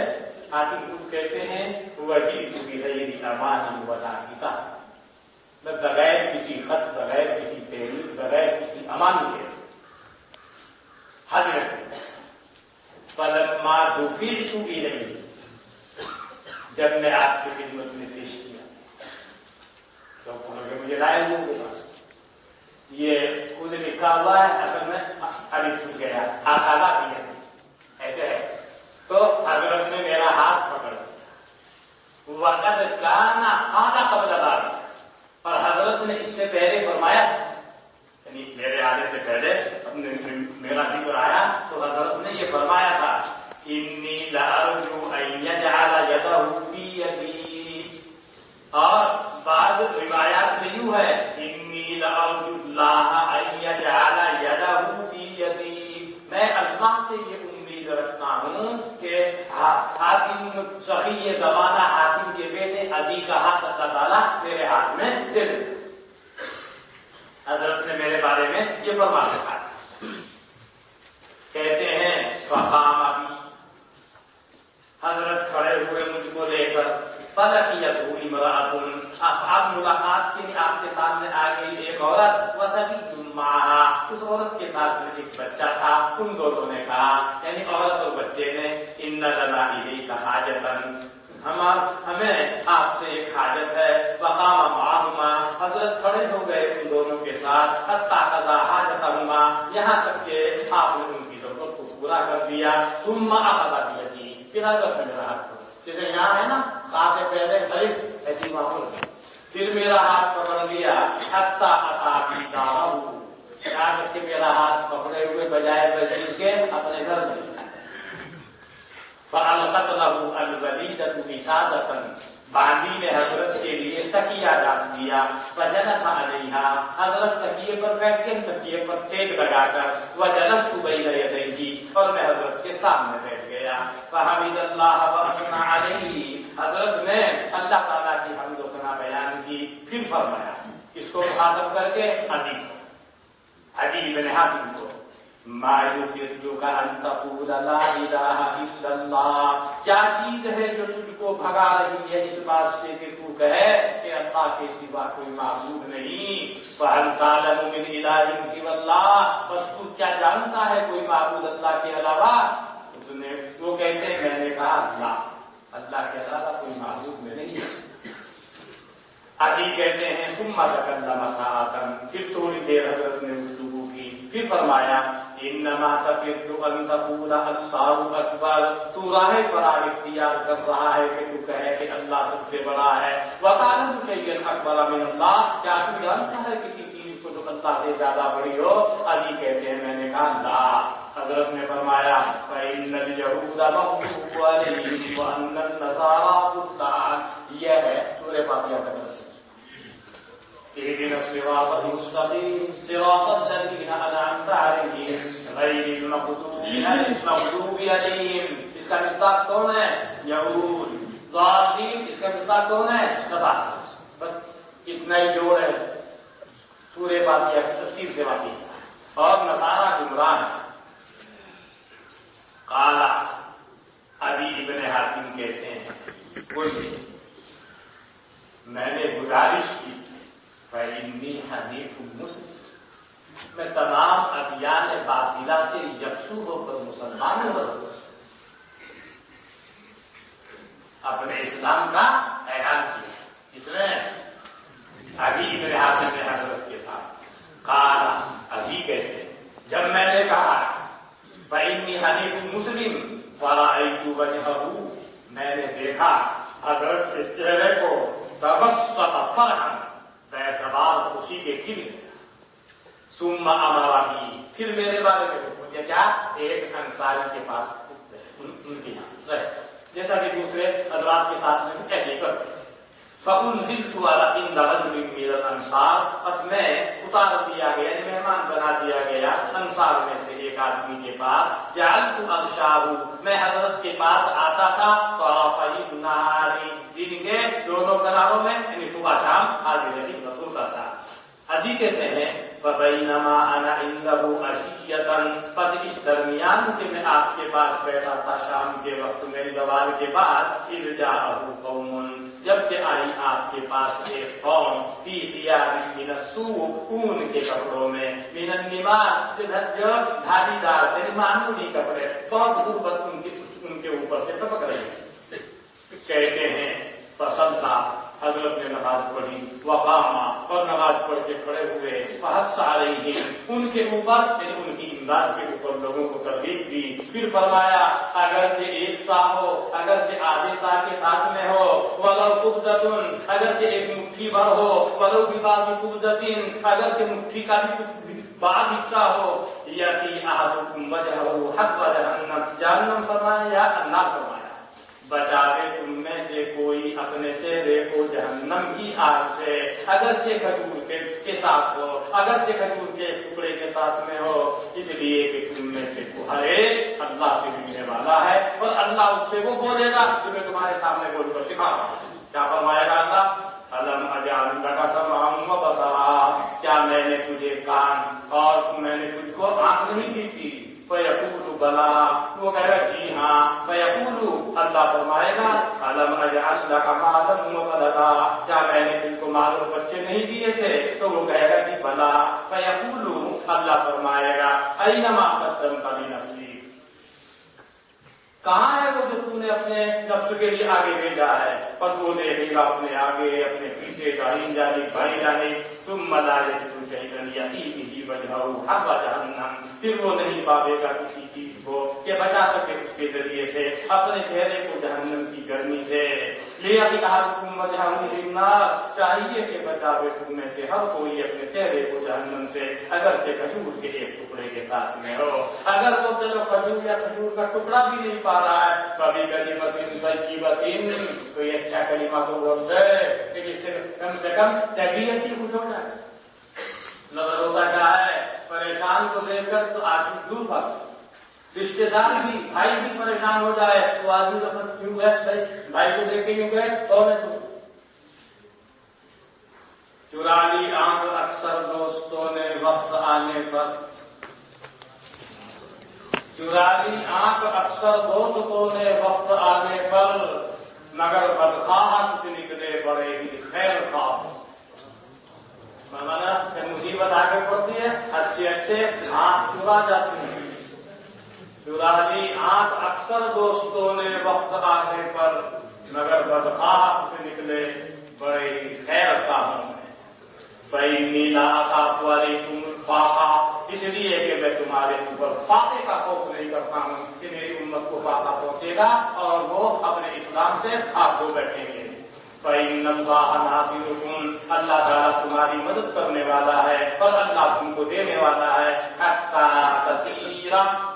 حاتم خود کہتے ہیں وجئت بغیر امان ولا کتاب، میں بغیر کسی خط، بغیر کسی تحریر، بغیر کسی امان کے فلما دفعت الیہ، جب میں آپ کی خدمت میں پیش کیا تو مجھے لائے ہوں گے، یہ خود لکھا ہوا ہے، اصل میں ابھی چھوٹ گیا آدھا کیا ایسے ہے. تو حضرت نے میرا ہاتھ پکڑ دیا، وقت کانا آدھا قبل بار، اور حضرت نے اس سے پہلے فرمایا، یعنی میرے آنے سے پہلے میرا ذکر آیا تو حضرت نے یہ فرمایا تھا، انی لارجو ان یجعل یدہ فی یدی، اور بعض روایات میں یوں ہے، انی لارجو اللہ ان یجعل یدہ فی یدی، میں اللہ سے یہ امید رکھتا ہوں کہ حاتم سخی زمانہ حاتم کے بیٹے عدی کا ہاتھ اللہ تعالیٰ میرے ہاتھ میں دے دے. حضرت نے میرے بارے میں یہ فرما رکھا. کہتے ہیں فقام ابھی، حضرت کھڑے ہوئے مجھ کو لے کر، فلقیتہ امرأۃ، اب ملاقات کے لیے آپ کے سامنے آ گئی ایک عورت، وصبی معہا، اس عورت کے ساتھ میں ایک بچہ تھا. ان دونوں نے کہا، یعنی عورت اور بچے نے، ان لنا الیک حاجۃ، ہمیں آپ سے ایک حاجت ہے. فقام معہما، حضرت کھڑے ہو گئے ان دونوں کے ساتھ، حتی قضا حاجتہما، یہاں تک کہ آپ نے ان کی ضرورت کو پورا کر دیا. ثم اخذ بیدی، پھر حضرت نے میرا ہاتھ پکڑا، جیسے یہاں ہے نا خاص پہلے خریف ایسی معمول، پھر میرا ہاتھ پکڑ لیا. حتی اتا بی دارہ، یہاں تک کہ میرا ہاتھ پکڑے ہوئے بجائے وزیر کے اپنے گھر میں. فَأَلْقَتْ لَهُ الْوَلِيدَةُ وِسَادَةً، باندھی نے حضرت کے لیے تکیہ ڈال دیا. فَجَلَسَ عَلَيْهَا، حضرت تکیے پر بیٹھ کے تکیے پر ٹیک لگا کر، وَجَلَسْتُ بَيْنَ يَدَيْهِ، اور میں حضرت کے سامنے بیٹھ گیا. فَحَمِدَ اللَّهَ وَأَثْنَىٰ عَلَيْهِ، حضرت نے اللہ تعالیٰ کی حمد و ثنا بیان کی. پھر فرمایا، اس کو مخاطب کر کے عدی بن حاتم کو، ما یصدک ان تقول لا الہ الا اللہ، کیا چیز ہے جو تجھ کو بھگا رہی ہے اس بات سے کہ تو کہے کہ اللہ کے سوا کوئی معبود نہیں. فہل تعلم من الہ سوی اللہ، بس تو کیا جانتا ہے کوئی معبود اللہ کے علاوہ؟ اس نے، وہ کہتے ہیں، میں نے کہا اللہ کے علاوہ کوئی معبود میں نہیں. عدی کہتے ہیں ثم تکلم ساعۃ، پھر تھوڑی دیر حضرت نے گفتگو کی، پھر فرمایا، انما تفر ان تقول اللہ اکبر، تو راہ فرار اختیار کر رہا ہے کہ تو کہے کہ اللہ سب سے بڑا ہے. وقال شیئا اکبر من اللہ، کیا تو جانتا ہے کسی چیز کو جو اللہ سے زیادہ بڑی ہو؟ عدی کہتے ہیں میں نے کہا لا. حضرت نے فرمایا، فإن اليهود مغضوب عليهم وأن النصارى بهتان، یہ ہے سورہ فاتحہ کا ترجمہ. اهدنا الصراط المستقيم صراط الذين أنعمت عليهم غير المغضوب عليهم، اس کا مصداق کون ہے؟ یہود. ضالین، اس کا مصداق کون ہے؟ نصارہ. بس اتنا ہی جوڑ ہے سورہ فاتحہ کی تفسیر سے واقف. اور نصارہ گمراہ ہے. قال عدی بن حاتم کہتے ہیں، کوئی میں نے گزارش کی، فإنی حنیف مسلم، میں تمام ادیان باطلہ سے یکسو ہو کر مسلمان ہوں. اپنے اسلام کا اعلان کیا اس نے عدی بن حاتم نے حضرت کے ساتھ. قال، عدی کہتے ہیں، جب میں نے کہا فإنی حنیف مسلم فرأیت وجہہ، میں نے دیکھا حضرت کے چہرے کو، تبسم فرحا، بیعتبار خوشی کے کھل گیا. ثم امرنی، پھر میرے بارے میں مجھے کیا، ایک انصاری کے پاس ان کے یہاں، جیسا کہ دوسرے حضرات کے ساتھ میں ایسے کرتے. فأنزلت عند رجل من الانصار، بس میں اتار دیا گیا، یعنی مہمان بنا دیا گیا انصار میں سے ایک آدمی کے پاس. جعلت اغشاہ، میں حضرت کے پاس آتا تھا طرفی النہار، دن کے دونوں کناروں میں، یعنی صبح شام حاضر رہی رسول کا تھا. عدی کہتے ہیں فبینما انا عنده عشیۃ، پس اس درمیان کہ میں آپ کے پاس بیٹھا تھا شام کے وقت میری زوال کے بعد، اذ جاءه قوم، جب کہ آئی آپ کے پاس ایک قوم فی ثیاب من السوء اون کے کپڑوں میں من النمار جو دھاری دار یعنی معمولی کپڑے بہت خوبصورت ان کے اوپر سے ٹپک رہے ہیں. کہتے ہیں فصلا حضرت نے نماز پڑھی وقاما اور نماز پڑھ کے کھڑے ہوئے فحس علیہم ان کے اوپر ان کی امداد کے اوپر لوگوں کو ترغیب دی. پھر فرمایا اگرچہ ایک سا ہو اگرچہ آدھے سا کے ساتھ میں ہو ولو قبضۃ اگرچہ ایک مٹھی بھر ہو ولو ببعض قبضۃ اگرچہ مٹھی کا بھی بعض حصہ ہو یاتی احدکم وجهه حق جہنم فرمایا یا اللہ فرمایا بچاوے تم میں سے کوئی اپنے چہرے کو جہنم کی آگ سے اگرچہ کھجور کے ساتھ ہو اگرچہ کھجور کے ٹکڑے کے ساتھ میں ہو اس لیے کہ تم میں سے ہر ایک اللہ سے ملنے والا ہے اور اللہ اس سے وہ بولے گا جو میں تمہارے سامنے بول کر سکھا رہا ہوں. کیا فرمائے گا اللہ علم اجعل لک سمعا وبصرا کیا میں نے تجھے کان اور میں نے تجھ کو آنکھ نہیں دی تھی فیقول بلا وہ کہے گا جی ہاں فیقول اللہ فرمائے گا علم اجعل لک مالا وولدا کیا میں نے تم کو مال اور بچے نہیں دیے تھے تو وہ کہے گا جی بلا فیقول اللہ فرمائے گا اینما قدمت لنفسک کہاں ہے وہ جو تم نے اپنے نفس کے لیے آگے بھیجا ہے بس وہ دیکھے گا اپنے آگے اپنے پیچھے دائیں جانے بائیں جانے تم ملائے جہنم پھر وہ نہیں پاوے گا کسی چیز کو کہ بچا سکے اس کے ذریعے سے اپنے چہرے کو جہنم کی گرمی سے. لیا کہ کہا تم النار چاہیے کہ بچاوے تم میں سے ہر کوئی اپنے چہرے کو جہنم سے اگرچہ کھجور کے ایک ٹکڑے کے ساتھ میں ہو. اگر وہ چلو کھجور یا کھجور کا ٹکڑا بھی نہیں پا رہا ہے کبھی کلمۃ کوئی اچھا کلمہ تو بول رہے کہ جس سے کم طبیعت ہی کچھ ہو جائے. نظر ہوتا کیا ہے پریشان کو دیکھ کر تو آدمی دور بھاگے. رشتے دار بھی بھائی بھی پریشان ہو جائے تو آدمی کا کیوں ہے بھائی کو دیکھ کے کیوں گئے اور چرا لی آنکھ اکثر دوستوں نے وقت آنے پر چرا لی آنکھ اکثر دوستوں نے وقت آنے پر مگر بدخواہ سے نکلے بڑے ہی خیر خواہ. مصیبت آگے پڑتی ہے اچھے آنکھ چرا جاتی ہیں. چرا لی آنکھ اکثر دوستوں نے وقت آنے پر مگر بدخواہ سے نکلے بڑے ہی خیر خواہوں میں. فَإِنِّي لَا أَخَافُ عَلَيْكُمُ الْفَاقَةَ اس لیے کہ میں تمہارے اوپر فاقے کا خوف نہیں کرتا ہوں کہ میری امت کو فاقہ پہنچے گا اور وہ اپنے اسلام سے آپ کو بیٹھیں گے. فَإِنَّ اللَّهَ نَاصِرُكُمْ اللہ تعالیٰ تمہاری مدد کرنے والا ہے اور اللہ تم کو دینے والا ہے. حَتَّىٰ تَصِيرَ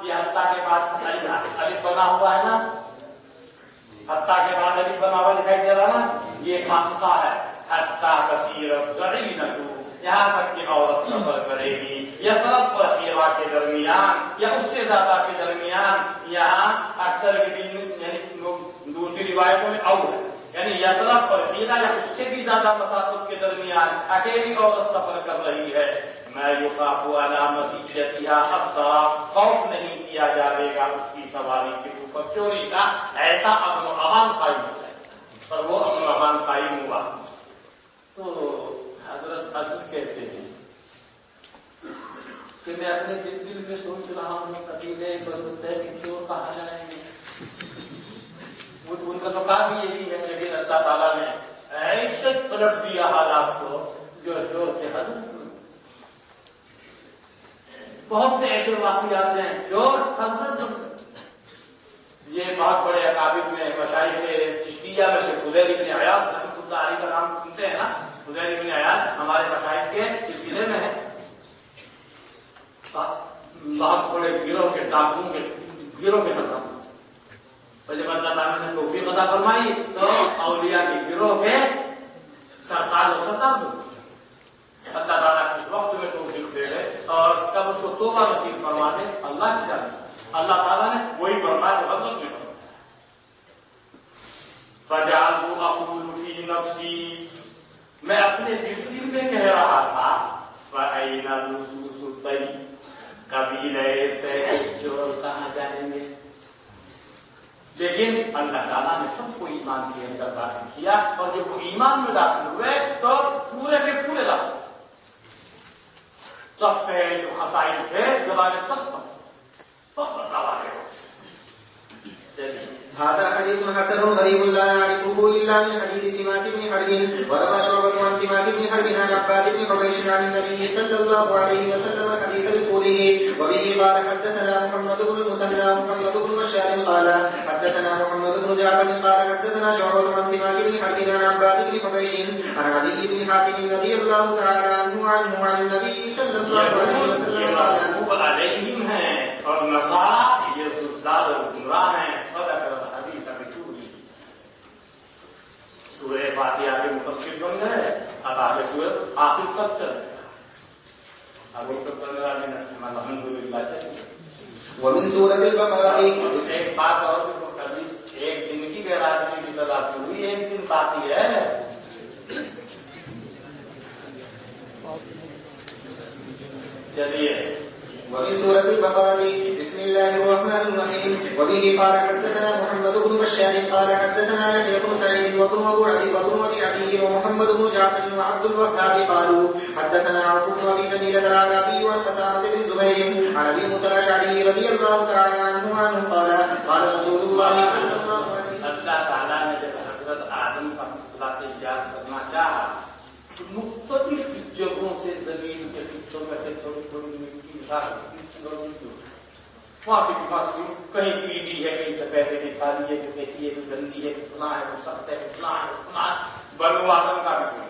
یہ حتیٰ کے بعد الف بنا ہوا ہے نا حتیٰ کے بعد الف بنا ہوا دکھائی دے رہا نا یہ خاصہ ہے. حتیٰ کثیر ضعینۃ یہاں تک کہ عورت سفر کرے گی یا سب پر ہیرا کے درمیان یا اس سے زیادہ کے درمیان یہاں اکثر یعنی دوسری روایتوں میں اور ہے یعنی یسرف پر ہیرا یا اس سے بھی زیادہ مسافت کے درمیان اکیلی عورت سفر کر رہی ہے. میں یخاف علامت خوف نہیں کیا جائے گا اس کی سواری کے اوپر چوری کا. ایسا امن و امان قائم ہو جائے اور وہ امن و امان قائم ہوا تو حضرت حضرت کہتے ہیں کہ میں اپنے دل میں سوچ رہا ہوں قبیلے بزرگ چور کہاں جائیں گے. ان کا تو کام یہی ہے لیکن اللہ تعالیٰ نے ایسے پلٹ دیا حالات کو جو چور کے حد بہت سے ایسے واقعات ہیں چور حضرت یہ بہت بڑے اکابر میں مشائخ چشتیہ میں سے خدیر ابن عیاض رحمۃ اللہ علیہ کا نام سنتے ہیں نا. خدیر ابن عیاض ہمارے مشائخ کے سلسلے میں ہے. بہت بڑے گروہ کے ڈاکوؤں کے گروہ کے نظام اور جب اللہ تعالیٰ نے توفیق عطا فرمائی تو اولیاء کے گروہ کے سرکار و سطح اللہ تعالیٰ اس وقت میں توفیق دے گئے اور کب اس کو توبہ نصیب فرما دے اللہ کی جانب اللہ تعالیٰ نے وہی فرمایا جو حضرت نے فرمایا. فَجَعَلْتُ أَقُولُ فِي نَفْسِي میں اپنے دل میں کہہ رہا تھا فَأَيْنَ اللُّصُوصُ الطَّيِّبُ قبیلے چور کہاں جائیں گے. لیکن اللہ تعالیٰ نے سب کو ایمان کے اندر داخل کیا اور جب وہ ایمان میں داخل ہوئے تو پورے کے پورے داخل سب پہ جو خسائل تھے زبان سب بدلاو آ گئے. هذا حديث حسن غريب لا نعرفه إلا من حديث سماك بن حرب وروى شعبة عن سماك بن حرب عن عباد بن حبيش عن النبي صلى الله عليه وسلم حديث بطوله. وبه قال حدثنا محمد بن المثنى محمد بن بشار قال حدثنا محمد بن جعفر قال حدثنا شعبة عن سماك بن حرب عن عباد بن حبيش عن علي بن حاتم رضي الله تعالى عنه عن النبي صلى الله عليه وسلم قال عليهم ہیں اور نصارى یہ زداد اور گمراہ ہیں. حدیث ابھی چوری سورہ فاتحہ کے مفسر بن گئے. اب آگے پورے آخر تک چل رہے ابھی تک چل رہا ہے. الحمدللہ ومن سورة البقرة. ایک بات اور کبھی ایک دن کی گیرانٹی کی تلاش ہوئی ایک دن باقی ہے. چلیے وفي سورة البقرة بسم الله الرحمن الرحيم. وبه قال حدثنا محمد بن بشار قال حدثنا يحيى بن سعيد وابن أبي عدي ومحمد بن جعفر وعبد الوهاب قالوا حدثنا عوف بن أبي جميلة الأعرابي وعن أسامة بن زبير عن أبي موسى الأشعري رضي الله تعالى عنه قال رسول الله صلى الله عليه وسلم. اللہ تعالیٰ نے جب حضرت آدم کا ذات ایجاد کرنا چاہا تو مختلف جگہوں سے زمین کے حصوں میں سے تھوڑی تھوڑی مٹی وہاں پہ کہیں پیلی ہے کہیں سفید ہے کہیں کالی ہے کہیں کیسی ہے کہیں گندی ہے کتنا ہے وہ سخت ہے کتنا ہے اتنا بنو آدم کا بھی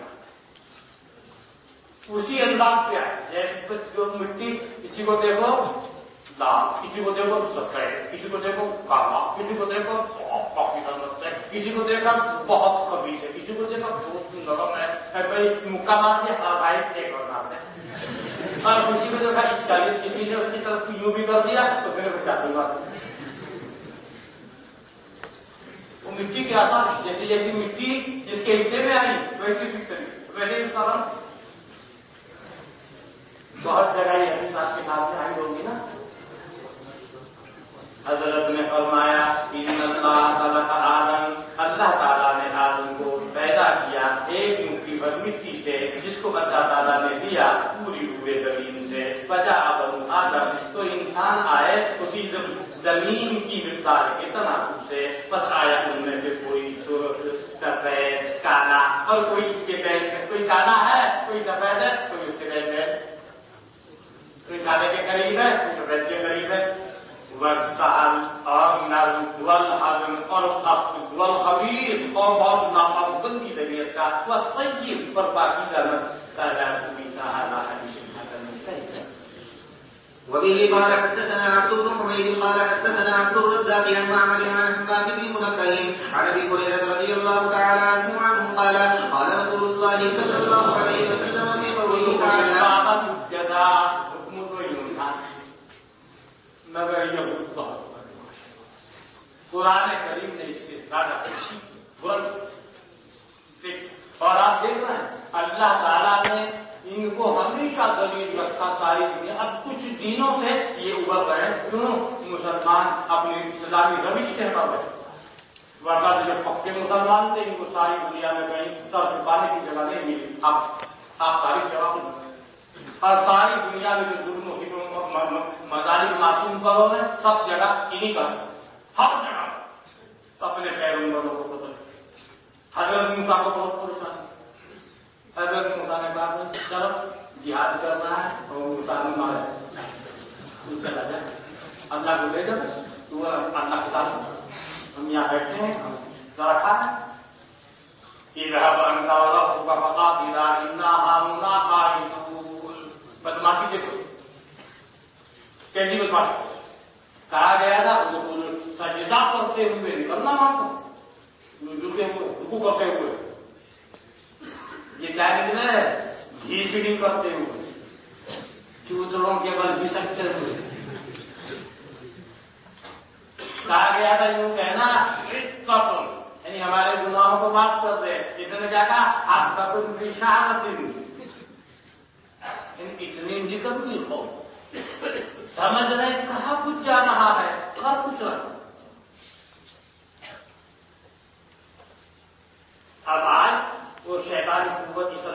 اسی انداز سے ہے. جیسے جو مٹی کسی کو دیکھو لال کسی کو دیکھو سفید کسی کو دیکھو کالا کسی کو دیکھو کافی نظر ہے کسی کو دیکھا بہت خبیث ہے کسی کو دیکھا بہت نرم ہے بھائی مکمل کے حوائد ایک اور نام ہے اور کسی کو دیکھا اس کا کسی نے اس کی طرف یوں بھی کر دیا تو پھر وہ چاہتی بات وہ مٹی کیا تھا جیسے جیسی مٹی جس کے حصے میں آئی ویسی فکر ویسے اس کا رنگ بہت جگہ یہ اپنی ساتھ کے ساتھ سے آئی ہوگی نا. حضرت نے فرمایا اللہ تعالیٰ نے آدم کو پیدا کیا ایک مٹھی بھر مٹی سے جس کو اللہ تعالیٰ نے دیا پوری ہوئے زمین سے. بچا بنو آدم تو انسان آئے اسی زمین کی مقدار کے تناسب سے بس آیا ان میں سے کوئی سفید کالا اور کوئی اس کے بیل میں کوئی کالا ہے کوئی سفید ہے کوئی اس کے بیل میں کوئی کالے کے قریب ہے کوئی سفید کے قریب ہے. والسعل اور نرم والحزم اور خفض والخبیر اور بہت ناپسندی طبیعت کا والطیب پر پاکیزہ وبه قال حدثنا عبد بن حميد قال حدثنا عبد الرزاق عن معمر عن حماد بن منبه عن ابي هريره رضي الله تعالى عنه قال قال رسول الله صلى الله عليه وسلم في قوله تعالى مگر یہ قرآن کریم نے اس سے زیادہ اور آپ دیکھ رہے ہیں اللہ تعالیٰ نے ان کو ہمیشہ دلیل رکھا ساری دنیا. اب کچھ دنوں سے یہ ابھر رہے ہیں کیوں مسلمان اپنی اسلامی روش کے پر رہے ورنہ جو پکے مسلمان تھے ان کو ساری دنیا میں کہیں سر چھپانے کی جگہ نہیں ملی. آپ تاریخ جواب نہیں اور ساری دنیا میں جو ظلم کی مظالم معصوم کرو میں سب جگہ انہیں کا ہر جگہ اپنے پیغمبروں کو بدل. حضرت موسیٰ کو بہت پریشان حضرت موسیٰ نے کہا چلو جہاد کرنا ہے اور موسیٰ نے مارا تو چلا جائے اللہ کو دے دو تو اللہ کے ساتھ ہم یہاں بیٹھے ہیں ذرا کھانا بدماشی دیکھو کیسی بدماشی کہا گیا تھا سجدہ کرتے ہوئے نکلنا مانگو جھکے ہوئے رکوع کرتے ہوئے یہ کیا نکلا ہے گھیسڑی کرتے ہوئے چوتڑوں کے بل گھسکتے ہوئے. کہا گیا تھا یوں کہنا یعنی ہمارے گناہوں کو معاف کر دے. اس نے کیا کہا آپ کا کوئی شہادت اتنی ذکر نہیں ہو سمجھ رہے کہاں کچھ جا رہا ہے کہاں کچھ رہا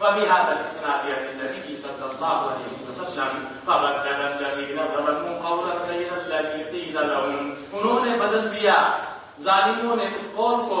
وبهذا الإسناد عن النبي صلى الله عليه وسلم فبدل الذين ظلموا قولا غير الذي قيل لهم، انہوں نے بدل دیا ظالموں نے اس قول کو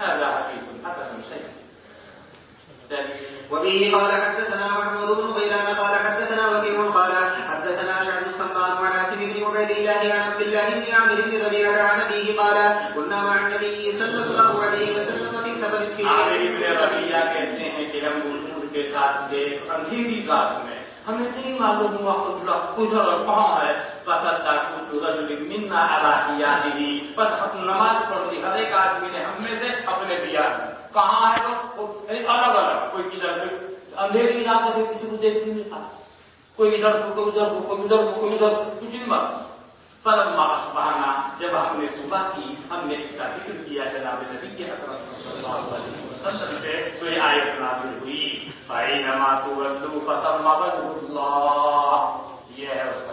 هذا حديث حسن صحيح। وبه قال حدثنا محمود بن غيلان قال حدثنا وكيع قال حدثنا شعب السمان عن عاصم بن عبيد الله عن عبد الله بن عامر بن ربيعة عن أبيه قال كنا مع النبي صلى الله عليه وسلم في سفر في عامر بن ربيعة کہتے ہیں کہ ہم حضور کے ساتھ تھے اندھیری رات میں، ہمیں نہیں معلوم ہوا ادھر کہاں ہے، فصلى كل رجل منا على حياته، بس نماز پڑھتی ہر ایک آدمی نے ہم میں سے اپنے دیا کہاں ہے تو الگ الگ، کوئی کدھر اندھیری رات میں کسی کو دیکھ نہیں تھا، کوئی ادھر کو کوئی ادھر کو کوئی ادھر کو کوئی ادھر کچھ نہیں بات۔ فلما اصبحنا، جب ہم نے صبح کی، ہم نے اس کا ذکر کیا جناب نبی اکرم صلی اللہ علیہ وسلم سے، تو یہ آیت نازل ہوئی فَإِنَّمَا تُوَلُّوا فَثَمَّ وَجْهُ اللَّهِ، یہ ہے اس کا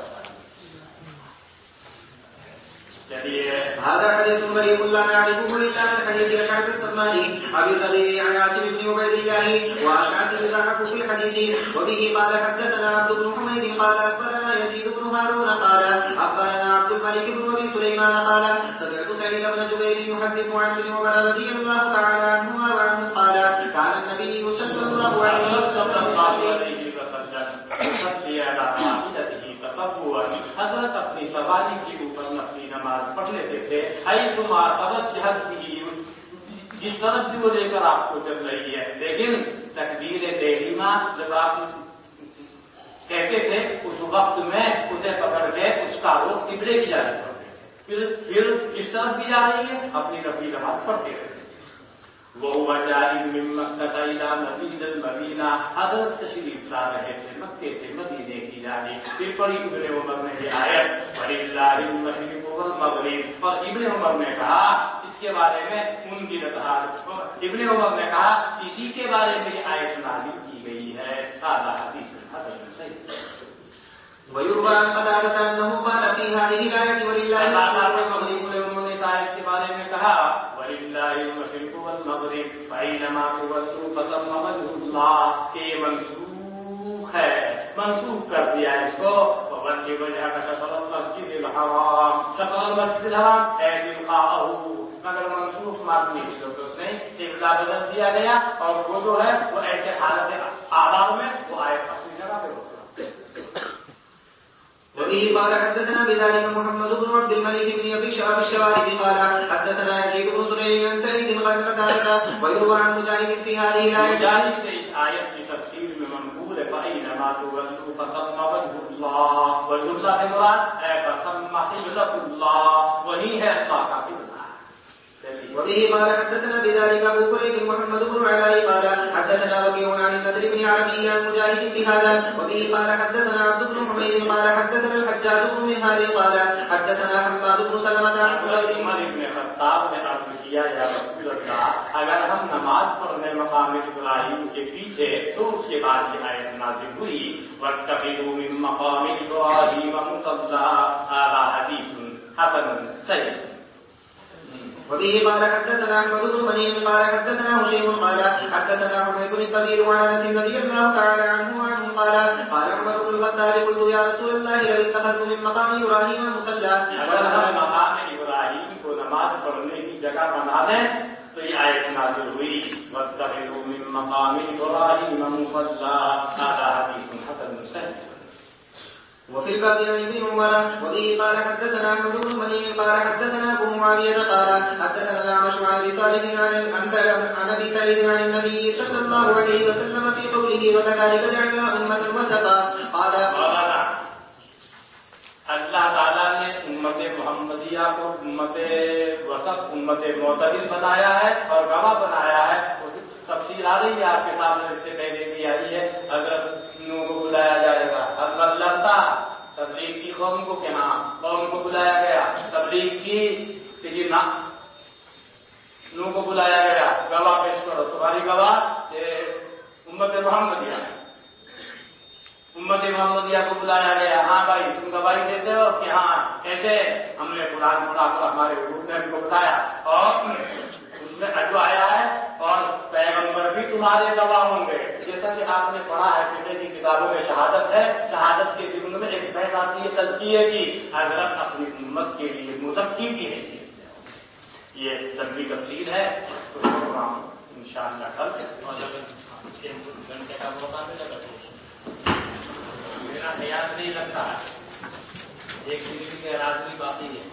هذا حديث غريب لا نعرفه الا من حديث اشعث السماني ابي الربيع عن عاصم بن عبيد الله واشعث يضحك في الحديث. وبه قال حدثنا عبد بن حميد قال اخبرنا يزيد بن هارون قال اخبرنا عبد الملك بن ابي سليمان قال سمعت سعيد بن جبير يحدث عن ابن عمر رضي الله تعالى عنهما وعنه قال كان النبي صلى الله عليه وسلم حضرت اپنی سواری کے اوپر نفلی نماز پڑھ لیتے تھے، جس طرف بھی وہ لے کر آپ کو چل رہی ہے، لیکن تکبیر تحریمہ جب آپ کہتے تھے اس وقت میں اسے پکڑ کے اس کا رخ قبلے کی جانب پڑھتے تھے، پھر جس طرف بھی جا رہی ہے اپنی نفلی نماز پڑھتے رہتے تھے۔ وهو جار من مکہ الى مسجد المدینہ، حضرت تشریف لا رہے تھے مکے سے مدینے کی جانب، پھر پڑھی ابن عمر نے یہ آیت وَلِلَّهِ الْمَشْرِقُ وَالْمَغْرِبُ، اور ابن عمر نے کہا اس کے بارے میں ابن عمر نے کہا اسی کے بارے میں یہ آیت نازل کی گئی ہے۔ هذا حدیث حسن صحیح۔ ويروى عن قتادة أنه قال في هذه الآية ولله آیت کے بارے میں کہا وَلِلَّهِ الْمَشْرِقُ وَالْمَغْرِبُ فَأَيْنَمَا تُوَلُّوا فَثَمَّ وَجْهُ اللَّهِ، کہ منسوخ ہے، منسوخ کر دیا اس کو، وَوَلِّ وَجْهَكَ شَطْرَ الْمَسْجِدِ الْحَرَامِ، شَطْرَ الْمَسْجِدِ الْحَرَامِ اے تِلْقَاءَهُ، مگر منسوخ ماننی ہے تو اس نے قبلہ بدل دیا گیا، اور وہ جو ہے وہ ایسے حالت آداب میں وہ آیت اپنی جگہ پہ ہوتا ہے۔ وبه قال حدثنا بذلك محمد بن عبد الملك بن ابي شهاب الشواربي قال حدثنا يزيد بن زريع عن سعيد قال قتادة ويروى عن مجاهد في هذه الآية، مجاهد سے اس آیت کی تفسیر میں منقول ہے فَإِنَّمَا تُوَلُّوا فَثَمَّ وَجْهُ اللَّهِ، وجہ اللہ سے مراد اے فَثَمَّ قِبْلَةُ اللَّهِ، وہی ہے اللہ کا قبلہ۔ وبه قال حدثنا بذلك ابو كريب محمد بن علاء قال حدثنا وكيع عن النضر بن عربي عن مجاهد بهذا. وبه قال حدثنا عبد بن حميد قال حدثنا الحجاج بن منهار قال حدثنا حماد بن سلمة عن عمر بن خطاب نے عرض کی کیا یا رسول اللہ اگر ہم نماز پڑھنے مقام ابراہیم کے پیچھے تو اس کے بعد یہ آیت نازل ہوئی وَاتَّخِذُوا مِن مَّقَامِ إِبْرَاهِيمَ مُصَلًّى هذا حديث حسن صحيح. وبه قال حدثنا احمد بن منيع قال حدثنا هشيم قال حدثنا حميد بن الطويل وعن انس رضي الله تعالى عنه قال عمر بن الخطاب قلت يا رسول الله لو اتخذت من مقام ابراهيم مصلى مقام ابراہیم کو نماز پڑھنے کی جگہ بنا دیں تو یہ آیت نازل ہوئی وَاتَّخِذُوا مِن مَّقَامِ إِبْرَاهِيمَ مُصَلًّى هذا حديث حسن صحيح. وفي الباب عن ابن عمر وبه قال حدثنا احمد بن منيع قال حدثنا ابو معاويه قال حدثنا الاعمش عن ابي صالح عن ابي سعيد عن النبي صلى الله عليه وسلم في قوله وكذلك جعلنا امه وسطا قال اللہ تعالیٰ نے امت محمدیہ کو امت وسط امت معتدل بنایا ہے اور گواہ بنایا ہے. تفصیل آ رہی ہے آپ کے سامنے اس سے پہلے بھی آئی ہے. حضرت نوح کو بلایا جائے گا حضرت لتا تبلیغ کی قوم کو کہ ہاں قوم کو بلایا گیا تبلیغ کی نوح کو بلایا گیا گواہ پیش کرو تمہاری گواہ یہ امت محمدیہ کو بلایا گیا ہاں بھائی تم گواہی دیتے ہو کہ ہاں ایسے ہم نے قرآن پڑھا کر ہمارے گروپ نے ہم کو بتایا اور اس میں جو آیا ہے اور پیغمبر بھی تمہارے گواہ ہوں گے. جیسا کہ آپ نے پڑھا ہے فقہ کی کتابوں میں شہادت ہے شہادت کے ضمن میں ایک بحث آتی ہے تزکیے کی حضرت اپنی امت کے لیے مزکی کی ہے یہ لمبی تفصیل ہے اس کو پروگرام انشاءاللہ کل گھنٹے کا موقع ملے گا میرا خیال نہیں لگتا ہے ایک دن کی حاضری باقی ہے.